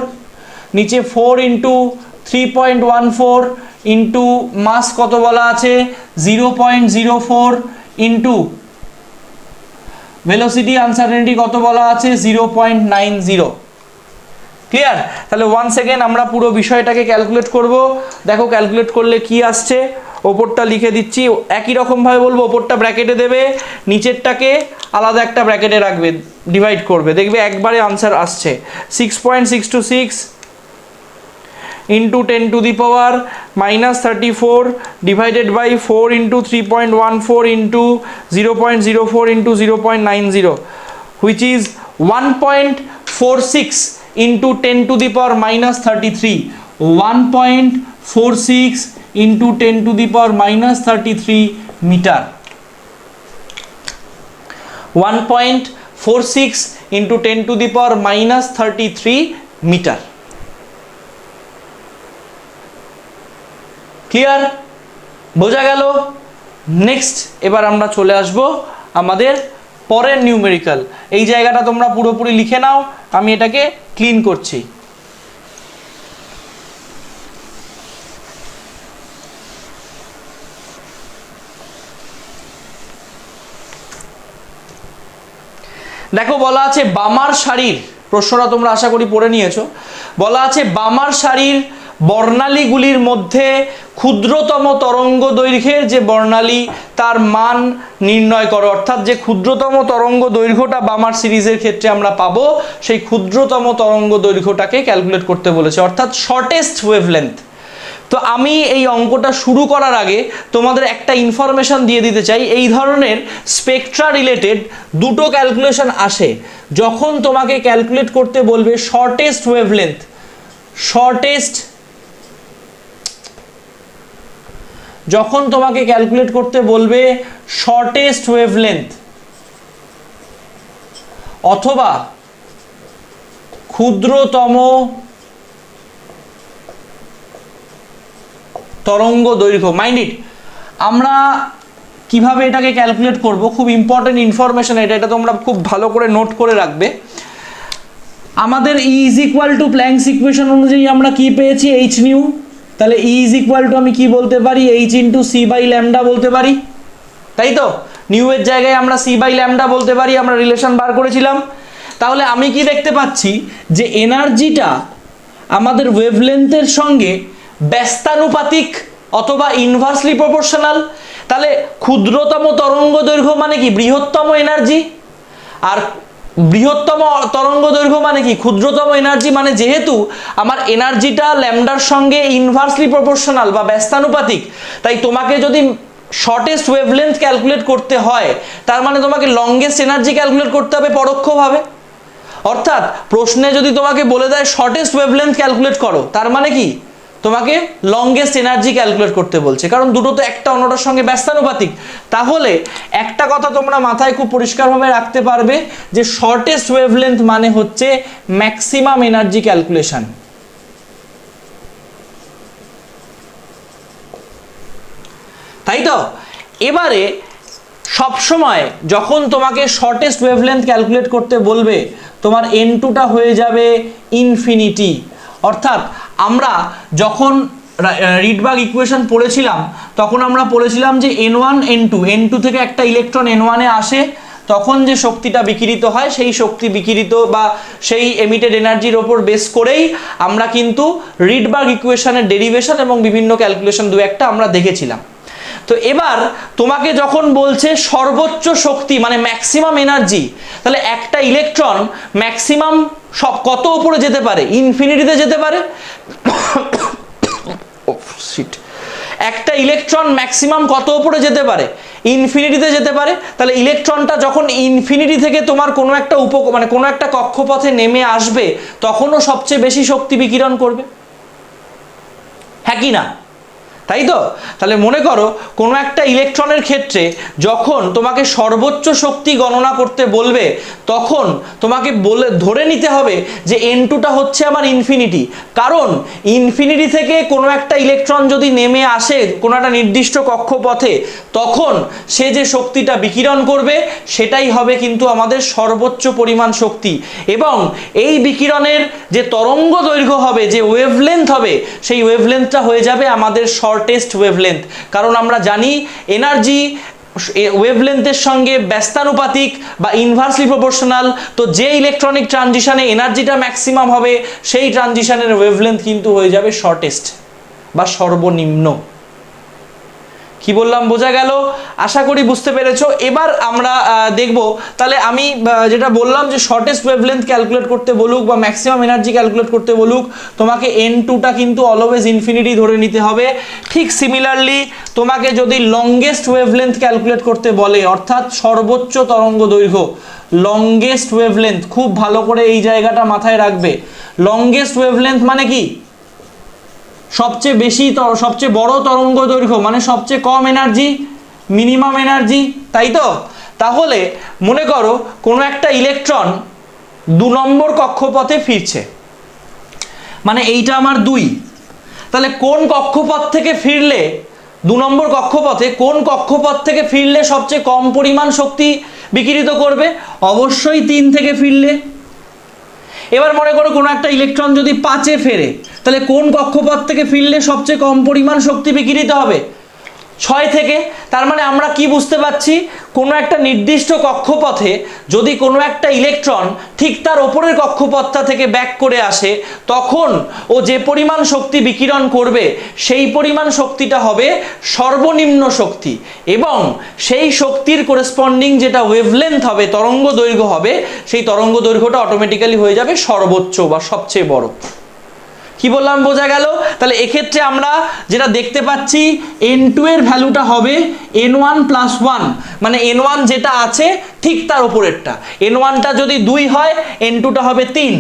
নিচে 4 ইন্টু 3.14 ইন্টু মাস কত বলা আছে 0.04 ইন্টু ভেলোসিটি আনসার্টেনিটি কত বলা আছে 0.90। ক্লিয়ার? তাহলে ওয়ান্স এগেন আমরা পুরো বিষয়টাকে ক্যালকুলেট করব। দেখো ক্যালকুলেট করলে কি আসছে, ওপরটা লিখে দিচ্ছি, একই রকমভাবে বলবো, ওপরটা ব্র্যাকেটে দেবে, নিচেরটাকে আলাদা একটা ব্র্যাকেটে রাখবে, ডিভাইড করবে, দেখবে একবারে আনসার আসছে 6.626 into 10⁻34 divided by 4 into 3.14 into 0.04 into 0.90, which is 1.46 into 10⁻33, 1.46 into 10⁻33 meter, 1.46 into 10⁻33 meter। Clear? বোঝা গেল? নেক্সট এবার আমরা চলে আসব আমাদের পরের নিউমেরিক্যাল। এই জায়গাটা তোমরা পুরোপুরি লিখে নাও, আমি এটাকে ক্লিন করছি। দেখো বলা আছে বামার সারির, প্রশ্নটা তোমরা আশা করি পড়ে নিয়েছো, বলা আছে বামার সারির বর্ণালীগুলির মধ্যে ক্ষুদ্রতম তরঙ্গ দৈর্ঘ্যের যে বর্ণালী তার মান নির্ণয় করো। অর্থাৎ যে ক্ষুদ্রতম তরঙ্গ দৈর্ঘ্যটা বামার সিরিজের ক্ষেত্রে আমরা পাবো, সেই ক্ষুদ্রতম তরঙ্গ দৈর্ঘ্যটাকে ক্যালকুলেট করতে বলেছে, অর্থাৎ শর্টেস্ট ওয়েভলেন্থ। তো আমি এই অঙ্কটা শুরু করার আগে তোমাদের একটা ইনফরমেশন দিয়ে দিতে চাই। এই ধরনের স্পেকট্রা রিলেটেড দুটো ক্যালকুলেশন আসে যখন তোমাকে ক্যালকুলেট করতে বলবে শর্টেস্ট ওয়েভলেন্থ, যখন তোমাকে ক্যালকুলেট করতে বলবে শর্টেস্ট ওয়েভলেন্থ অথবা ক্ষুদ্রতম তরঙ্গ দৈর্ঘ্য। মাইন্ড ইট, আমরা কিভাবে এটাকে ক্যালকুলেট করব, খুব ইম্পর্টেন্ট ইনফরমেশন এটা তোমরা খুব ভালো করে নোট করে রাখবে। আমাদের E is equal to Planck's equation অনুযায়ী আমরা কি পেয়েছি, এইচ নিউ। তাহলে E ইজ ইকুয়াল টু আমি কি বলতে পারি, h into c by lambda বলতে পারি, তাই তো? নিউ এর জায়গায় আমরা সি বাই ল্যামডা বলতে পারি, আমরা রিলেশন বার করেছিলাম। তাহলে আমি কি দেখতে পাচ্ছি যে এনার্জিটা আমাদের ওয়েভলেন্থের সঙ্গে ব্যস্তানুপাতিক অথবা ইনভার্সলি প্রপোর্শনাল। তাহলে ক্ষুদ্রতম তরঙ্গ দৈর্ঘ্য মানে কি বৃহত্তম এনার্জি, আর বৃহত্তম তরঙ্গ দৈর্ঘ্য মানে কি ক্ষুদ্রতম এনার্জি। মানে যেহেতু আমার এনার্জিটা ল্যামডার সঙ্গে ইনভার্সলি প্রপোর্শনাল বা ব্যস্তানুপাতিক, তাই তোমাকে যদি শর্টেস্ট ওয়েভলেন্থ ক্যালকুলেট করতে হয়, তার মানে তোমাকে লংগেস্ট এনার্জি ক্যালকুলেট করতে হবে পরোক্ষভাবে। অর্থাৎ প্রশ্নে যদি তোমাকে বলে দেয় শর্টেস্ট ওয়েভলেন্থ ক্যালকুলেট করো, তার মানে কি তোমাকে লংগেস্ট এনার্জি ক্যালকুলেট করতে বলছে, কারণ দুটো তো একটা অন্যটার সঙ্গে ব্যস্তানুপাতিক। তাহলে একটা কথা তোমরা মাথায় খুব পরিষ্কারভাবে রাখতে পারবে যে শর্টেস্ট ওয়েভলেন্থ মানে হচ্ছে ম্যাক্সিমাম এনার্জি ক্যালকুলেশন। তাই তো? এবারে সবসময় যখন তোমাকে শর্টেস্ট ওয়েভলেন্থ ক্যালকুলেট করতে বলবে, তোমার n2টা হয়ে যাবে ইনফিনিটি। অর্থাৎ আমরা যখন রিডবার্গ ইকুয়েশন পড়েছিলাম তখন আমরা পড়েছিলাম যে n1 n2 থেকে একটা ইলেকট্রন n1 এ আসে, তখন যে শক্তিটা বিকিরিত হয় সেই শক্তি বিকিরিত বা সেই এমিটেড এনার্জির ওপর বেস করেই আমরা কিন্তু রিডবার্গ ইকুয়েশনের ডেরিভেশন এবং বিভিন্ন ক্যালকুলেশন দু একটা আমরা দেখেছিলাম। তো এবার তোমাকে যখন বলছে সর্বোচ্চ শক্তি মানে ম্যাক্সিমাম এনার্জি, তাহলে একটা ইলেকট্রন ম্যাক্সিমাম সব কত উপরে যেতে পারে? ইনফিনিটিতে যেতে পারে। একটা ইলেকট্রন ম্যাক্সিমাম কত উপরে যেতে পারে? ইনফিনিটিতে যেতে পারে। তাহলে ইলেকট্রনটা যখন ইনফিনিটি থেকে তোমার কোনো একটা মানে কোনো একটা কক্ষপথে নেমে আসবে, তখনও সবচেয়ে বেশি শক্তি বিকিরণ করবে, হ্যাঁ কি না? তাই তো? তাহলে মনে করো কোনো একটা ইলেকট্রনের ক্ষেত্রে যখন তোমাকে সর্বোচ্চ শক্তি গণনা করতে বলবে, তখন তোমাকে ধরে নিতে হবে যে n2টা হচ্ছে আমার ইনফিনিটি। কারণ ইনফিনিটি থেকে কোনো একটা ইলেকট্রন যদি নেমে আসে কোনো একটা নির্দিষ্ট কক্ষপথে, তখন সে যে শক্তিটা বিকিরণ করবে সেটাই হবে কিন্তু আমাদের সর্বোচ্চ পরিমাণ শক্তি। এবং এই বিকিরণের যে তরঙ্গ দৈর্ঘ্য হবে, যে ওয়েভলেন্থ হবে, সেই ওয়েভলেন্থটা হয়ে যাবে আমাদের শর্টেস্ট ওয়েভলেন্থ। কারণ আমরা জানি এনার্জি ওয়েভলেন্থের সঙ্গে ব্যস্তানুপাতিক বা ইনভার্সলি প্রপোর্শনাল। তো যে ইলেকট্রনিক ট্রানজিশনে এনার্জিটা ম্যাক্সিমাম হবে সেই ট্রানজিশনের ওয়েভলেন্থ কিন্তু হয়ে যাবে শর্টেস্ট বা সর্বনিম্ন। কি বললাম বোঝা গেল? আশা করি বুঝতে পেরেছো। এবার আমরা দেখব, তাহলে আমি যেটা বললাম যে শর্টেস্ট ওয়েভলেন্থ ক্যালকুলেট করতে বলুক বা ম্যাক্সিমাম এনার্জি ক্যালকুলেট করতে বলুক, তোমাকে n2টা কিন্তু অলওয়েজ ইনফিনিটি ধরে নিতে হবে। ঠিক সিমিলারলি তোমাকে যদি লংগেস্ট ওয়েভলেন্থ ক্যালকুলেট করতে বলে, অর্থাৎ সর্বোচ্চ তরঙ্গ দৈর্ঘ্য, লংগেস্ট ওয়েভলেন্থ, খুব ভালো করে এই জায়গাটা মাথায় রাখবে। লংগেস্ট ওয়েভলেন্থ মানে কি? সবচেয়ে বেশি সবচেয়ে বড় তরঙ্গ দৈর্ঘ্য, মানে সবচেয়ে কম এনার্জি, মিনিমাম এনার্জি, তাই তো? তাহলে মনে করো কোনো একটা ইলেকট্রন 2 নম্বর কক্ষপথে ফিরছে, মানে এইটা আমার 2। তাহলে কোন কক্ষপথ থেকে ফিরলে, 2 নম্বর কক্ষপথে কোন কক্ষপথ থেকে ফিরলে সবচেয়ে কম পরিমাণ শক্তি বিকিরিত করবে? অবশ্যই 3 থেকে ফিরলে। এবার মনে করো কোনো একটা ইলেকট্রন যদি 5-এ ফেরে, তাহলে কোন কক্ষপথ থেকে ফিরলে সবচেয়ে কম পরিমাণ শক্তি বিকিরিত হবে? 6 থেকে। তার মানে আমরা কি বুঝতে পারছি? কোনো একটা নির্দিষ্ট কক্ষপথে যদি কোনো একটা ইলেকট্রন ঠিক তার ওপরের কক্ষপথটা থেকে ব্যাক করে আসে, তখন ও যে পরিমাণ শক্তি বিকিরণ করবে সেই পরিমাণ শক্তিটা হবে সর্বনিম্ন শক্তি, এবং সেই শক্তির করেসপন্ডিং যেটা ওয়েভলেন্থ হবে, তরঙ্গ দৈর্ঘ্য হবে, সেই তরঙ্গ দৈর্ঘ্যটা অটোমেটিক্যালি হয়ে যাবে সর্বোচ্চ বা সবচেয়ে বড়। কি বললাম বোঝা গেল? তাহলে এক্ষেত্রে আমরা যেটা দেখতে পাচ্ছি n2 এর ভ্যালুটা হবে n1 + 1, মানে n1 যেটা আছে ঠিক তার উপরেরটা। n1টা যদি 2 হয় n2টা হবে 3,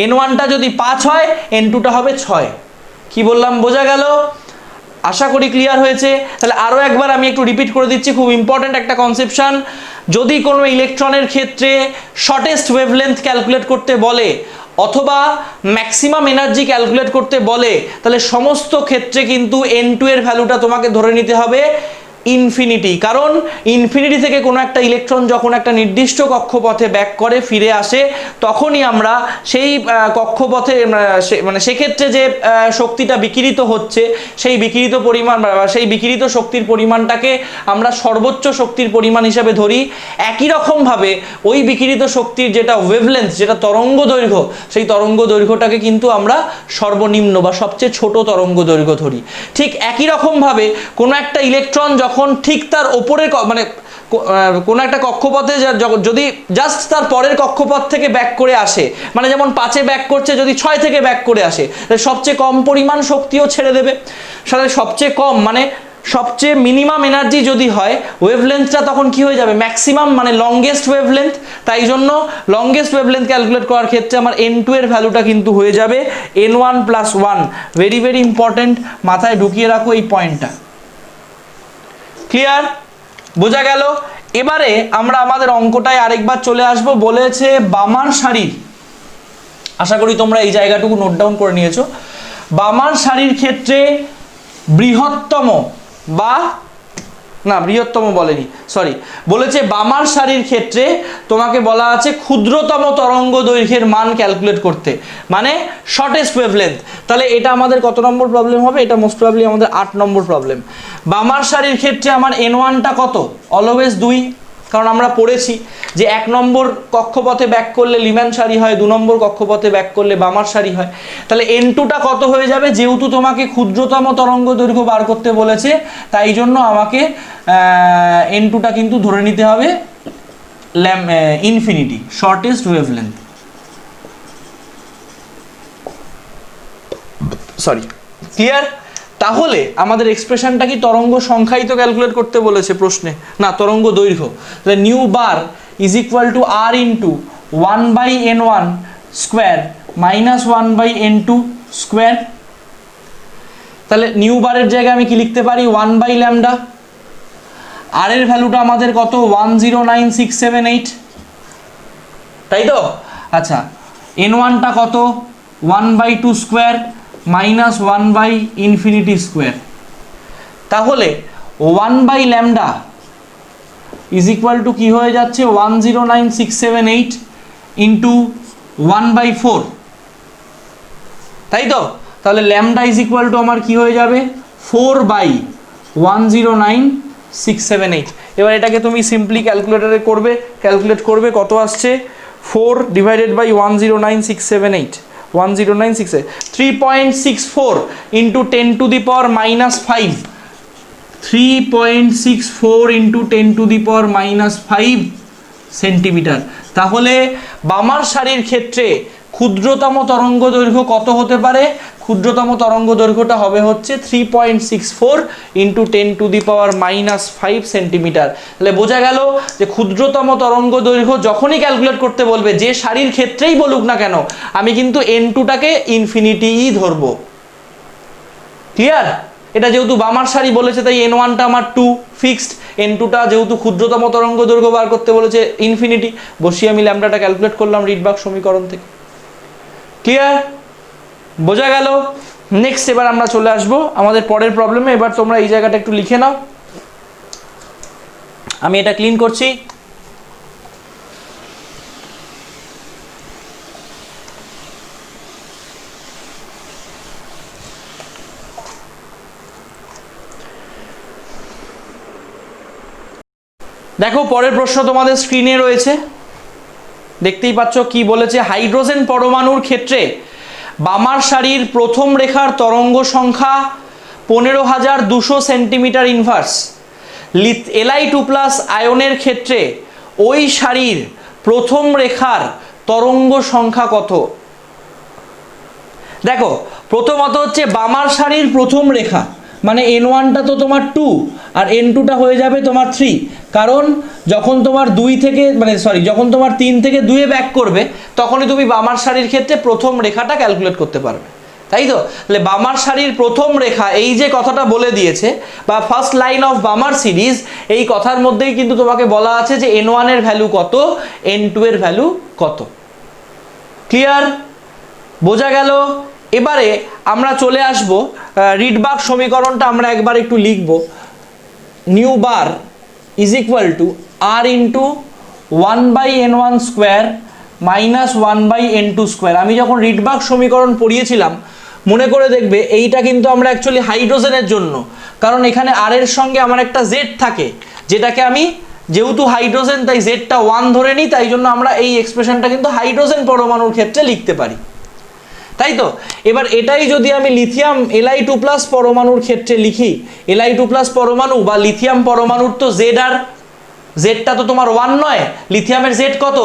n1টা যদি 5 হয় n2টা হবে 6। কি বললাম বোঝা গেল? আশা করি ক্লিয়ার হয়েছে। তাহলে আরো একবার আমি একটু রিপিট করে দিচ্ছি, খুব ইম্পর্টেন্ট একটা কনসেপশন। যদি কোনো ইলেকট্রনের ক্ষেত্রে শর্টেস্ট ওয়েভলেন্থ ক্যালকুলেট করতে বলে অথবা ম্যাক্সিমাম এনার্জি ক্যালকুলেট করতে বলে, তাহলে সমস্ত ক্ষেত্রে কিন্তু n2 এর ভ্যালুটা তোমাকে ধরে নিতে হবে ইনফিনিটি। কারণ ইনফিনিটি থেকে কোনো একটা ইলেকট্রন যখন একটা নির্দিষ্ট কক্ষপথে ব্যাক করে ফিরে আসে, তখনই আমরা সেই কক্ষপথে মানে সেক্ষেত্রে যে শক্তিটা বিকিরিত হচ্ছে সেই বিকিরিত পরিমাণ বা সেই বিকিরিত শক্তির পরিমাণটাকে আমরা সর্বোচ্চ শক্তির পরিমাণ হিসাবে ধরি। একই রকমভাবে ওই বিকিরিত শক্তির যেটা ওয়েভলেন্থ, যেটা তরঙ্গ দৈর্ঘ্য, সেই তরঙ্গ দৈর্ঘ্যটাকে কিন্তু আমরা সর্বনিম্ন বা সবচেয়ে ছোট তরঙ্গ দৈর্ঘ্য ধরি। ঠিক একই রকমভাবে কোনো একটা ইলেকট্রন যখন ঠিক তার ওপরে মানে কোনো একটা কক্ষপথে যদি জাস্ট তার পরের কক্ষপথ থেকে ব্যাক করে আসে, মানে যেমন 5-এ ব্যাক করছে, যদি 6 থেকে ব্যাক করে আসে, সবচেয়ে কম পরিমাণ শক্তিও ছেড়ে দেবে। সাথে সবচেয়ে কম মানে সবচেয়ে মিনিমাম এনার্জি যদি হয় ওয়েভলেন্থটা তখন কি হয়ে যাবে ম্যাক্সিমাম মানে লংগেস্ট ওয়েভলেন্থ, তাই জন্য লংগেস্ট ওয়েভলেন্থ ক্যালকুলেট করার ক্ষেত্রে আমার n2 এর ভ্যালুটা কিন্তু হয়ে যাবে n1 + 1। ভেরি ভেরি ইম্পর্টেন্ট, মাথায় ঢুকিয়ে রাখো এই পয়েন্টটা। ক্লিয়ার? বোঝা গেল? এবারে আমরা আমাদের অঙ্কটায় আরেকবার চলে আসব। বলেছে বামার সারির, আশা করি তোমরা এই জায়গাটুকু নোট ডাউন করে নিয়েছো, বামার সারির ক্ষেত্রে বৃহত্তম বা না বৃহত্তম বলেনি, সরি, বলেছে বামার সারির ক্ষেত্রে তোমাকে বলা আছে ক্ষুদ্রতম তরঙ্গ দৈর্ঘ্যের মান ক্যালকুলেট করতে, মানে শর্টেস্ট ওয়েভলেন্থ। তাহলে এটা আমাদের কত নম্বর প্রবলেম হবে? এটা মোস্ট প্রবাবলি আমাদের 8 নম্বর প্রবলেম। বামার সারির ক্ষেত্রে আমার n1টা কত? অলওয়েজ 2, কারণ আমরা পড়েছি যে 1 নম্বর কক্ষপথে ব্যাক করলে লিম্যান সারি হয়, 2 নম্বর কক্ষপথে ব্যাক করলে বামার সারি হয়। তাহলে n2টা কত হয়ে যাবে? যেহেতু তোমাকে ক্ষুদ্রতম তরঙ্গ দৈর্ঘ্য বার করতে বলেছে, তাই জন্য আমাকে n2টা কিন্তু ধরে নিতে হবে infinity, shortest wavelength. Sorry, clear? তাহলে আমাদের এক্সপ্রেশনটা কি তরঙ্গ সংখ্যাই তো ক্যালকুলেট করতে বলেছে প্রশ্নে, না তরঙ্গ দৈর্ঘ্য। তাহলে new bar is equal two r into 1/n1 square minus 1/n2 square. তাহলে নিউ বারের জায়গায় আমি কি লিখতে পারি? 1/λ। আর এর ভ্যালুটা আমাদের কত? 109678, তাই তো? আচ্ছা, n1টা কত? 1/2 স্কোয়ার মাইনাস 1/∞ স্কোয়ার। তাহলে 1/λ ইজ ইকুয়াল টু কি হয়ে যাচ্ছে? 109678 ইন্টু 1/4, তাই তো? তাহলে ল্যামডা ইজ ইকুয়াল টু আমার কি হয়ে যাবে? 4/109678। এবার এটাকে তুমি সিম্পলি ক্যালকুলেটরে করবে, ক্যালকুলেট করবে কত আসছে? 4 divided by 109678, 10968, 3.64 into 10 to the power -5, 3.64 into 10 to the power -5 centimetre. তাহলে বামার সারির ক্ষেত্রে ক্ষুদ্রতম তরঙ্গ দৈর্ঘ্য কত হতে পারে? ক্ষুদ্রতম তরঙ্গ দৈর্ঘ্যটা হবে হচ্ছে 3.64 into 10 to the power -5 centimetre. তাহলে বোঝা গেল যে ক্ষুদ্রতম তরঙ্গ দৈর্ঘ্য যখনই ক্যালকুলেট করতে বলবে, যে সারির ক্ষেত্রেই বলুক না কেন, আমি কিন্তু n2টাকে ইনফিনিটিই ধরবো। ক্লিয়ার? এটা যেহেতু বামার সারি বলেছে তাই n1টা আমার 2 ফিক্সড, n2টা যেহেতু ক্ষুদ্রতম তরঙ্গ দৈর্ঘ্য বার করতে বলেছে ইনফিনিটি, বসিয়ে আমি ল্যামডাটা ক্যালকুলেট করলাম রিডবার্গ সমীকরণ থেকে। ক্লিয়ার? বোঝা গেল? নেক্সট এবার আমরা চলে আসবো আমাদের পরের প্রবলেমে। এবার তোমরা এই জায়গাটা একটু লিখে নাও, আমি এটা ক্লিন করছি। দেখো পরের প্রশ্ন তোমাদের স্ক্রিনে রয়েছে, দেখতেই পাচ্ছ কি বলেছে। হাইড্রোজেন পরমাণুর ক্ষেত্রে বামার সারির প্রথম রেখার তরঙ্গ সংখ্যা 15200 সেন্টিমিটার ইনভার্স। Li2+ আয়নের ক্ষেত্রে ওই সারির প্রথম রেখার তরঙ্গ সংখ্যা কত? দেখো প্রথমত হচ্ছে বামার সারির প্রথম রেখা, মানে n1টা তো তোমার 2 আর n2টা হয়ে যাবে তোমার 3, কারণ যখন তোমার 2 থেকে যখন তোমার 3 থেকে 2 এ ব্যাক করবে তখনই তুমি বামার সারির ক্ষেত্রে প্রথম রেখাটা ক্যালকুলেট করতে পারবে, তাই তো? তাহলে বামার সারির প্রথম রেখা, এই যে কথাটা বলে দিয়েছে বা ফার্স্ট লাইন অফ বামার সিরিজ, এই কথার মধ্যেই কিন্তু তোমাকে বলা আছে যে n1 এর ভ্যালু কত, n2 এর ভ্যালু কত। ক্লিয়ার? বোঝা গেল? এবারে আমরা চলে আসব রিডবার্গ সমীকরণটা আমরা একবার একটু লিখব। New bar is equal two r into 1/n1 square minus 1/n2 square. আমি যখন রিডবার্গ সমীকরণ পড়িয়েছিলাম মনে করে দেখবে এইটা কিন্তু আমরা অ্যাকচুয়ালি হাইড্রোজেনের জন্য, কারণ এখানে r এর সঙ্গে আমার একটা z থাকে, যেটাকে আমি যেহেতু হাইড্রোজেন তাই জেডটা 1 ধরে নিই, তাই জন্য আমরা এই এক্সপ্রেশনটা কিন্তু হাইড্রোজেন পরমাণুর ক্ষেত্রে লিখতে পারি, তাই তো? এবার এটাই যদি আমি লিথিয়াম Li2+ পরমাণুর ক্ষেত্রে লিখি, Li2+ পরমাণু বা লিথিয়াম পরমাণুর তো জেড, আর জেডটা তো তোমার 1 নয়, লিথিয়ামের জেড কত?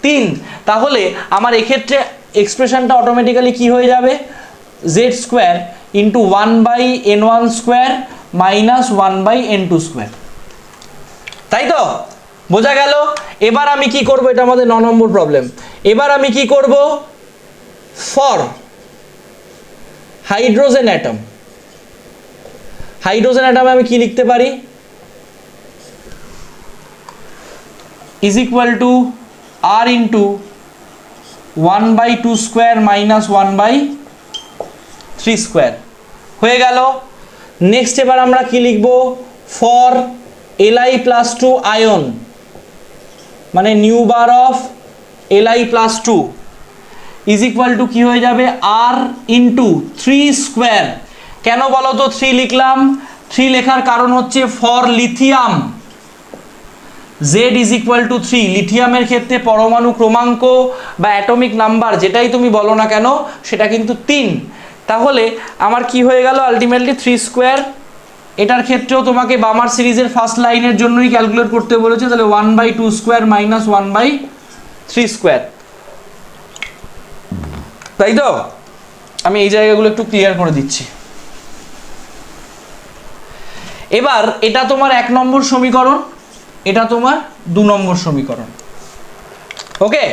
3, তাহলে আমার এক্ষেত্রে এক্সপ্রেশনটা অটোমেটিক্যালি কি হয়ে যাবে? z² into 1/n1 square minus 1/n2 square. তাই তো, বোঝা গেল? এবার আমি কি করব, এটা আমাদের 9 নম্বর প্রবলেম। এবার আমি কি করব, ফর হাইড্রোজেন অ্যাটম, হাইড্রোজেন অ্যাটমে আমি কি লিখতে পারি, is equal to R into 1/2 square minus 1/3 square. হয়ে গেল। নেক্সট এবার আমরা কি লিখব, ফর Li+2 আয়ন, মানে nu bar of Li+2 is equal to কি হয়ে যাবে, আর ইন্টু 3 স্কোয়ার। কেন বলো তো 3 লিখলাম? 3 লেখার কারণ হচ্ছে for lithium Z is equal two 3। লিথিয়ামের ক্ষেত্রে পরমাণু ক্রমাঙ্ক বা অ্যাটমিক নাম্বার যেটাই তুমি বলো না কেন সেটা কিন্তু 3। তাহলে আমার কি হয়ে গেল, আলটিমেটলি 3 স্কোয়ার। এটার ক্ষেত্রেও তোমাকে বামার সিরিজের ফার্স্ট লাইনের জন্যই ক্যালকুলেট করতে বলেছে, তাহলে 1/2 স্কোয়ার মাইনাস 1/3 স্কোয়ার। তাই তো, আমি এই জায়গাগুলো একটু ক্লিয়ার করে দিচ্ছি। এবার এটা তোমার 1 নম্বর সমীকরণ, এটা তোমার 2 নম্বর সমীকরণ। ওকে,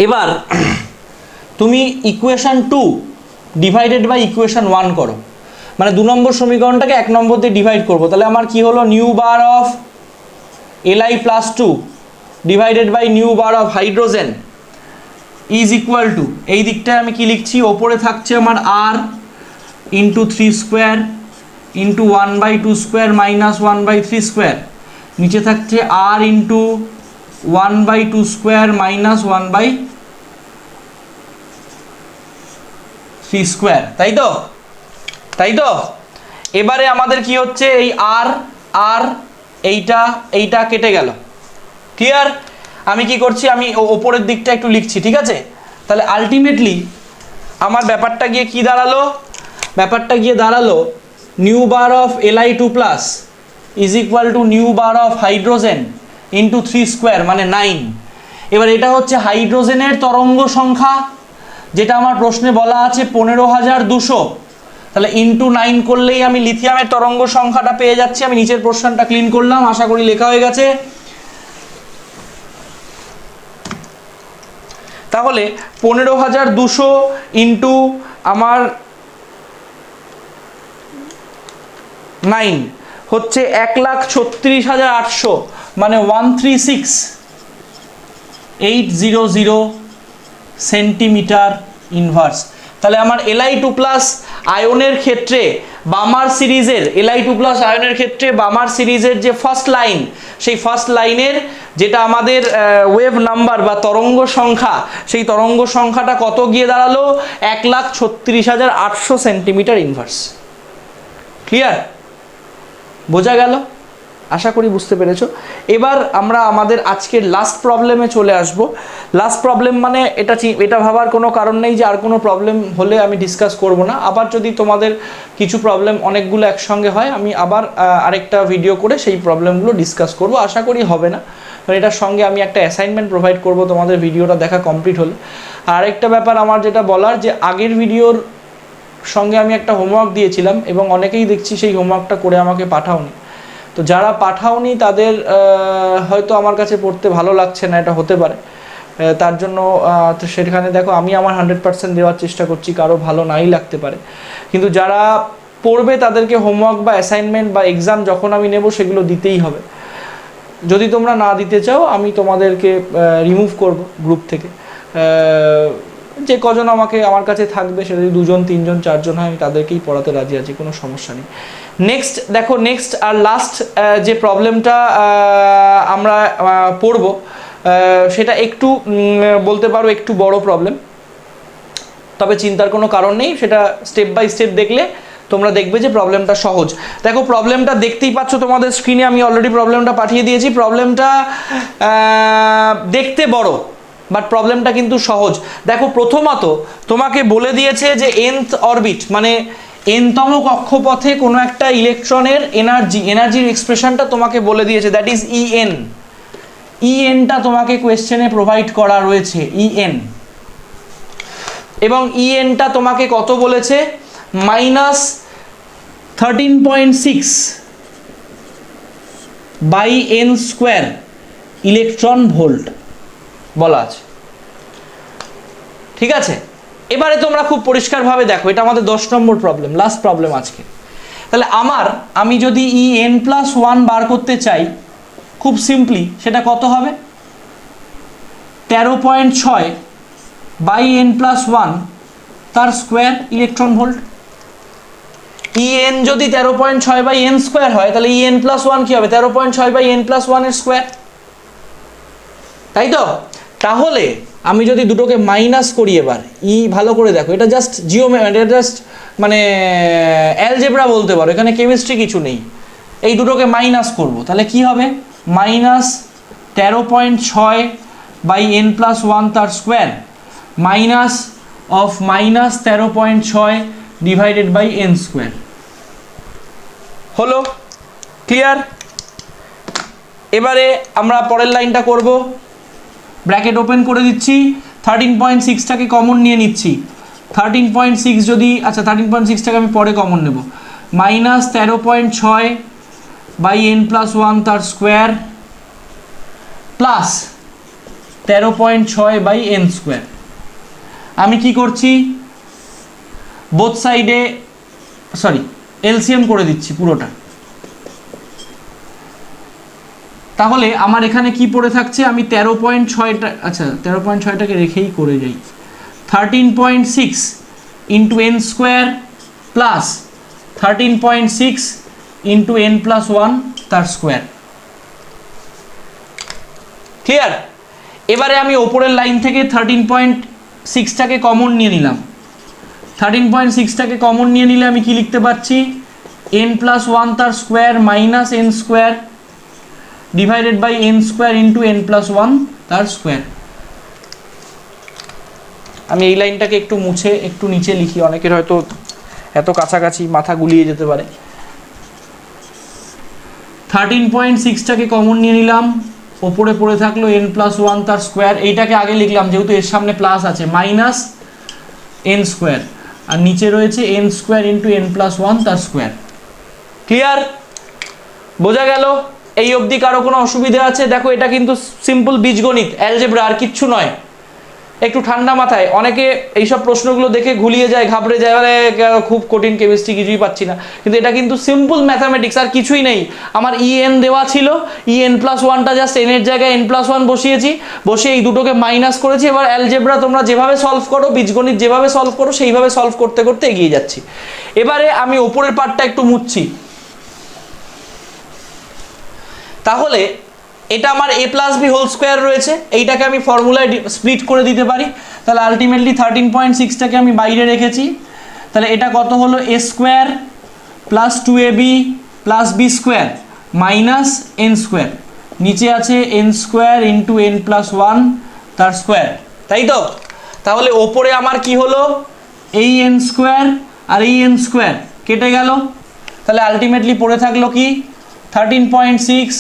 এবার তুমি ইকুয়েশন 2 ডিভাইডেড বাই ইকুয়েশন 1 করো, মানে 2 নম্বর সমীকরণটাকে 1 নম্বর দিয়ে ডিভাইড করবো। তাহলে আমার কি হলো, nu bar of Li+2 divided by nu bar of hydrogen is equal to, এই দিকটায় আমি কি লিখছি, ওপরে থাকছে আমার R into 3 square into 1/2 square minus 1/3 square, নিচে থাকছে R into 1/2 square minus 1/3 square. তাই তো, তাই তো। এবারে আমাদের কি হচ্ছে, এই আর আর এইটা কেটে গেল। ক্লিয়ার? আমি কি করছি, আমি ওপরের দিকটা একটু লিখছি, ঠিক আছে? তাহলে আলটিমেটলি আমার ব্যাপারটা গিয়ে কি দাঁড়ালো, ব্যাপারটা গিয়ে দাঁড়ালো new bar of Li2 plus is equal two new bar of hydrogen into 3 square মানে 9। এবার এটা হচ্ছে হাইড্রোজেনের তরঙ্গ সংখ্যা, যেটা আমার প্রশ্নে বলা আছে 15,200। তাহলে ইন্টু 9 করলেই আমি লিথিয়ামের তরঙ্গ সংখ্যাটা পেয়ে যাচ্ছি। আমি নিচের প্রশ্নটা ক্লিন করলাম, আশা করি লেখা হয়ে গেছে। তাহলে 15,200 ইন্টু আমার 9 হচ্ছে 1,36,800, মানে 136,800 সেন্টিমিটার ইনভার্স। তাহলে আমার Li2 প্লাস আয়নের ক্ষেত্রে বামার সিরিজের, Li2 প্লাস আয়নের ক্ষেত্রে বামার সিরিজের যে ফার্স্ট লাইন, সেই ফার্স্ট লাইনের যেটা আমাদের ওয়েভ নাম্বার বা তরঙ্গ সংখ্যা, সেই তরঙ্গ সংখ্যাটা কত গিয়ে দাঁড়ালো, 1,36,800 সেন্টিমিটার ইনভার্স। ক্লিয়ার? বোঝা গেল? আশা করি বুঝতে পেরেছো। এবার আমরা আমাদের আজকের লাস্ট প্রবলেমে চলে আসব। লাস্ট প্রবলেম মানে এটা ভাবার কোনো কারণ নেই যে আর কোনো প্রবলেম হলে আমি ডিসকাস করব না। আবার যদি তোমাদের কিছু প্রবলেম অনেকগুলো একসঙ্গে হয়, আমি আবার আরেকটা ভিডিও করে সেই প্রবলেমগুলো ডিসকাস করব। আশা করি হবে না, কারণ এটার সঙ্গে আমি একটা অ্যাসাইনমেন্ট প্রোভাইড করব তোমাদের ভিডিওটা দেখা কমপ্লিট হলে। আর আরেকটা ব্যাপার আমার যেটা বলার, যে আগের ভিডিওর সঙ্গে আমি একটা হোমওয়ার্ক দিয়েছিলাম এবং অনেকেই দেখছি সেই হোমওয়ার্কটা করে আমাকে পাঠাওনি। তো যারা পাঠাওনি তাদের হয়তো আমার কাছে পড়তে ভালো লাগছে না, এটা হতে পারে। তার জন্য তো সেখানে দেখো আমি আমার 100% দেওয়ার চেষ্টা করছি, কারো ভালো নাই লাগতে পারে। কিন্তু যারা পড়বে তাদেরকে হোমওয়ার্ক বা অ্যাসাইনমেন্ট বা এক্সাম যখন আমি নেব সেগুলো দিতেই হবে। যদি তোমরা না দিতে চাও আমি তোমাদেরকে রিমুভ করব গ্রুপ থেকে। যে কজন আমার কাছে থাকবে, সেটা যদি 2 জন 3 জন 4 জন হয়, আমি তাদেরকেই পড়াতে রাজি আছি, কোনো সমস্যা নেই। নেক্সট দেখো, নেক্সট আর লাস্ট যে প্রবলেমটা আমরা পড়ব সেটা একটু বলতে পারো একটু বড় প্রবলেম, তবে চিন্তার কোনো কারণ নেই। সেটা স্টেপ বাই স্টেপ দেখলে তোমরা দেখবে যে প্রবলেমটা সহজ। দেখো প্রবলেমটা দেখতেই পাচ্ছ তোমাদের স্ক্রিনে, আমি অলরেডি প্রবলেমটা পাঠিয়ে দিয়েছি। প্রবলেমটা দেখতে বড়, বাট প্রবলেমটা কিন্তু সহজ। দেখো প্রথমত তোমাকে বলে দিয়েছে যে nth অরবিট মানে nতম কক্ষপথে কোনো একটা ইলেকট্রনের এনার্জির এক্সপ্রেশনটা তোমাকে বলে দিয়েছে, দ্যাট ইজ En। enটা তোমাকে কোয়েশ্চেনে প্রোভাইড করা রয়েছে, En। এবং enটা তোমাকে কত বলেছে, 13.6 by n square electron volt বলা আছে। ঠিক আছে, এবারে তোমরা খুব পরিষ্কারভাবে দেখো, এটা আমাদের 10 নম্বর প্রবলেম, লাস্ট প্রবলেম আজকে। তাহলে আমি যদি ই এন প্লাস ওয়ান বার করতে চাই, খুব সিম্পলি সেটা কত হবে? 13.6 বাই এন প্লাস ওয়ান তার square electron volt. E N যদি 13.6 বাই এন স্কোয়ার হয়, তাহলে ই এন প্লাস ওয়ান কি হবে? 13.6 বাই এন প্লাস ওয়ান এর স্কোয়ার, তাই তো? তাহলে আমি যদি দুটোকে মাইনাস করি, এবার ই ভালো করে দেখো, এটা জাস্ট এটা জাস্ট মানে অ্যালজেব্রা বলতে পারো, এখানে কেমিস্ট্রি কিছু নেই। এই দুটোকে মাইনাস করব, তাহলে কি হবে? Minus 13.6 by n plus one তার square minus of minus 13.6 divided by n square. হলো? ক্লিয়ার? এবারে আমরা পরের লাইনটা করব। ব্র্যাকেট ওপেন করে দিচ্ছি, 13.6টাকে কমন নিয়ে নিচ্ছি। 13.6 যদি, আচ্ছা 13.6টাকে আমি পরে কমন নেব, minus 13.6 by n plus one তার square plus 13.6 by n square. আমি কি করছি? বোথ সাইডে এলসিএম করে দিচ্ছি পুরোটা। তাহলে আমার এখানে কি পড়ে থাকছে? আমি 13.6টা, আচ্ছা 13.6টাকে রেখেই করে যাই, 13.6 into N square plus 13.6 into n plus one তার স্কোয়ার। ক্লিয়ার? এবারে আমি ওপরের লাইন থেকে 13.6টাকে কমন নিয়ে নিলাম। 13.6টাকে কমন নিয়ে নিলে আমি কি লিখতে পারছি? এন প্লাস ওয়ান তার square minus n square divided by n square into n plus one তার স্কোয়ার। আমি এই লাইনটাকে একটু মুছে একটু নিচে লিখি, অনেকের হয়তো এত কাছাকাছি মাথা গুলিয়ে যেতে পারে। 13.6টাকে কমন নিয়ে নিলাম, ওপরে পড়ে থাকলো এন প্লাস ওয়ান তার স্কোয়ার। এইটাকে আগে লিখলাম যেহেতু এর সামনে প্লাস আছে, মাইনাস এন স্কোয়ার, আর নিচে রয়েছে N square into n plus one তার স্কোয়ার। ক্লিয়ার? বোঝা গেল? এই অবধি কারো কোনো অসুবিধা আছে? দেখো এটা কিন্তু সিম্পল বীজগণিত, অ্যালজেব্রা, আর কিচ্ছু নয়। একটু ঠান্ডা মাথায়, অনেকে এইসব প্রশ্নগুলো দেখে ঘুলিয়ে যায়, ঘাবড়ে যায়, মানে খুব কঠিন কেমিস্ট্রি, কিছুই পাচ্ছি না। কিন্তু এটা কিন্তু সিম্পল ম্যাথামেটিক্স, আর কিছুই নেই। আমার ই এন দেওয়া ছিল, ই এন প্লাস ওয়ানটা জাস্ট এনের জায়গায় এন প্লাস ওয়ান বসিয়েছি, বসে এই দুটোকে মাইনাস করেছি। এবার অ্যালজেব্রা তোমরা যেভাবে সলভ করো, বীজগণিত যেভাবে সলভ করো, সেইভাবে সলভ করতে করতে এগিয়ে যাচ্ছি। এবারে আমি ওপরের পার্টটা একটু মুছছি। তাহলে এটা আমার এ প্লাস বি হোল স্কোয়ার রয়েছে, এইটাকে আমি ফর্মুলায় স্প্লিট করে দিতে পারি। তাহলে আলটিমেটলি 13.6টাকে আমি বাইরে রেখেছি, তাহলে এটা কত হলো? A square plus 2ab plus b square minus n square, নিচে আছে n square into n plus one তার স্কোয়ার, তাই তো? তাহলে ওপরে আমার কি হলো? এই এন স্কোয়ার আর এই এন স্কোয়ার কেটে গেল, তাহলে আলটিমেটলি পড়ে থাকলো কি? 13.6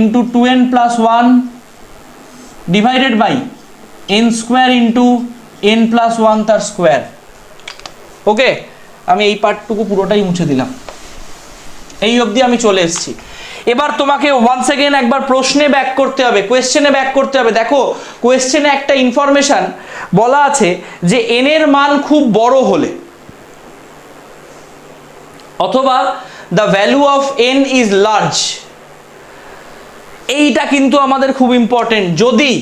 into 2n plus one divided by n square into n plus one তার স্কোয়ার। ওকে, আমি এই পার্টটুকু পুরোটাই মুছে দিলাম। এই অবধি আমি চলে এসেছি। এবার তোমাকে ওয়ান্স এগেন একবার প্রশ্নে ব্যাক করতে হবে, কোয়েশ্চেনে ব্যাক করতে হবে। দেখো কোয়েশ্চেনে একটা ইনফরমেশন বলা আছে যে এন এর মান খুব বড় হলে, অথবা the value of N is large, এইটা কিন্তু আমাদের খুব ইম্পর্টেন্ট। যদি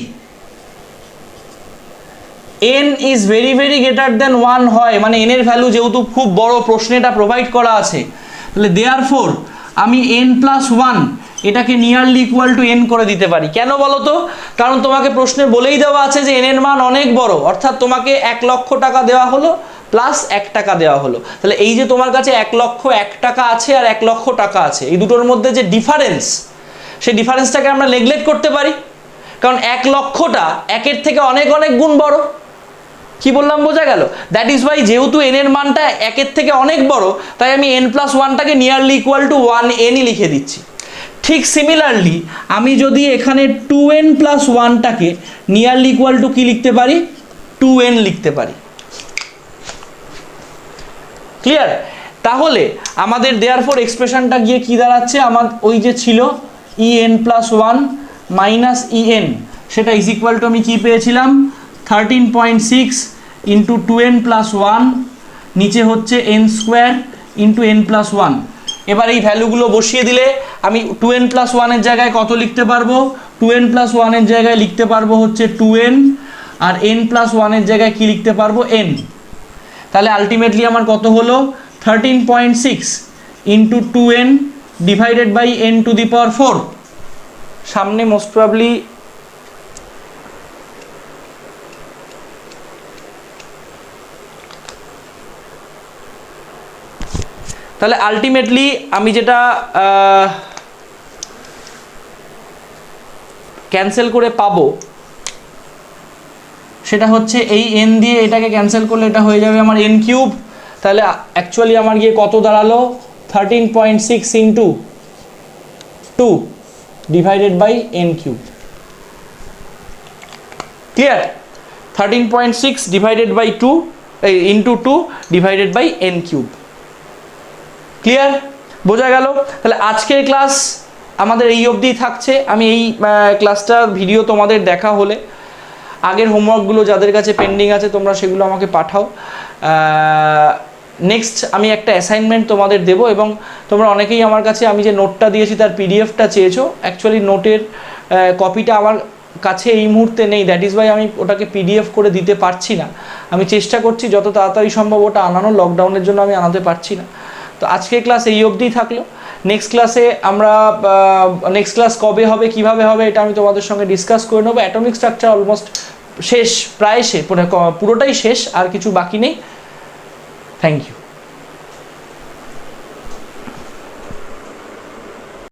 n is very very greater than 1 হয়, মানে n এর ভ্যালু যেহেতু খুব বড়, প্রশ্নে এটা প্রোভাইড করা আছে, তাহলে দেয়ারফোর আমি n প্লাস 1 এটাকে নিয়ারলি ইকুয়াল টু n করে দিতে পারি। কেন বলো তো? কারণ তোমাকে প্রশ্নে বলেই দেওয়া আছে যে n এর মান অনেক বড়, অর্থাৎ তোমাকে 1 লক্ষ টাকা দেওয়া হলো প্লাস 1 টাকা দেওয়া হলো। তাহলে এই যে তোমার কাছে 1 লক্ষ 1 টাকা আছে আর 1 লক্ষ টাকা আছে, এই দুটোর মধ্যে যে ডিফারেন্স, সেই ডিফারেন্সটাকে আমরা নেগলেক্ট করতে পারি, কারণ 1 লক্ষটা 1-এর থেকে অনেক অনেক গুণ বড়। কি বললাম বোঝা গেল? দ্যাট ইজ ওয়াই যেহেতু n এর মানটা 1-এর থেকে অনেক বড়, তাই আমি n প্লাস 1টাকে নিয়ারলি ইকুয়াল টু 1n লিখে দিচ্ছি। ঠিক সিমিলারলি আমি যদি এখানে 2n প্লাস 1টাকে নিয়ারলি ইকুয়াল টু কি লিখতে পারি? 2n লিখতে পারি। ক্লিয়ার? তাহলে আমাদের দেয়ার ফর এক্সপ্রেশনটা গিয়ে কি দাঁড়াচ্ছে, আমার ওই যে ছিল en plus one minus en, সেটা ইজ ইকুয়াল টু আমি কি পেয়েছিলাম 13.6 ইন্টু 2n প্লাস ওয়ান, নিচে হচ্ছে n square into n plus one. এবার এই ভ্যালুগুলো বসিয়ে দিলে আমি 2n প্লাস ওয়ানের জায়গায় কত লিখতে পারবো, 2n প্লাস ওয়ানের জায়গায় লিখতে পারবো হচ্ছে 2n, আর n প্লাস ওয়ানের জায়গায় কি লিখতে পারবো n। তাহলে আলটিমেটলি আমার কত হলো 13.6 into 2n divided by n to the power 4। সামনে মোস্ট প্রবাবলি তাহলে আলটিমেটলি আমি যেটা ক্যান্সেল করে পাবো সেটা হচ্ছে এই n দিয়ে এটাকে ক্যান্সেল করলে এটা হয়ে যাবে আমার n কিউব। তাহলে অ্যাকচুয়ালি আমার গিয়ে কত দাঁড়ালো 13.6 into 2 divided by n cube. Clear? 13.6 divided by 2 into 2 divided by n cube. Clear? বোঝা গেল? তাহলে আজকের ক্লাস আমাদের এই অবধিই থাকছে। আমি এই ক্লাসটার ভিডিও তোমাদের দেখা হলে আগের হোমওয়ার্কগুলো যাদের কাছে পেন্ডিং আছে তোমরা সেগুলো আমাকে পাঠাও। নেক্সট আমি একটা অ্যাসাইনমেন্ট তোমাদের দেবো, এবং তোমরা অনেকেই আমার কাছে আমি যে নোটটা দিয়েছি তার পিডিএফটা চেয়েছো। অ্যাকচুয়ালি নোটের কপিটা আমার কাছে এই মুহূর্তে নেই, দ্যাট ইজ ওয়াই আমি ওটাকে পিডিএফ করে দিতে পারছি না। আমি চেষ্টা করছি যত তাড়াতাড়ি সম্ভব ওটা আনানো, লকডাউনের জন্য আমি আনাতে পারছি না। তো আজকের ক্লাস এই অবধিই থাকলো। নেক্সট ক্লাসে আমরা নেক্সট ক্লাস কবে হবে কিভাবে হবে এটা আমি তোমাদের সঙ্গে ডিসকাস করে নেবো। অ্যাটমিক স্ট্রাকচার অলমোস্ট শেষ, প্রায় শেষ, পুরোটাই শেষ, আর কিছু বাকি নেই। Thank you.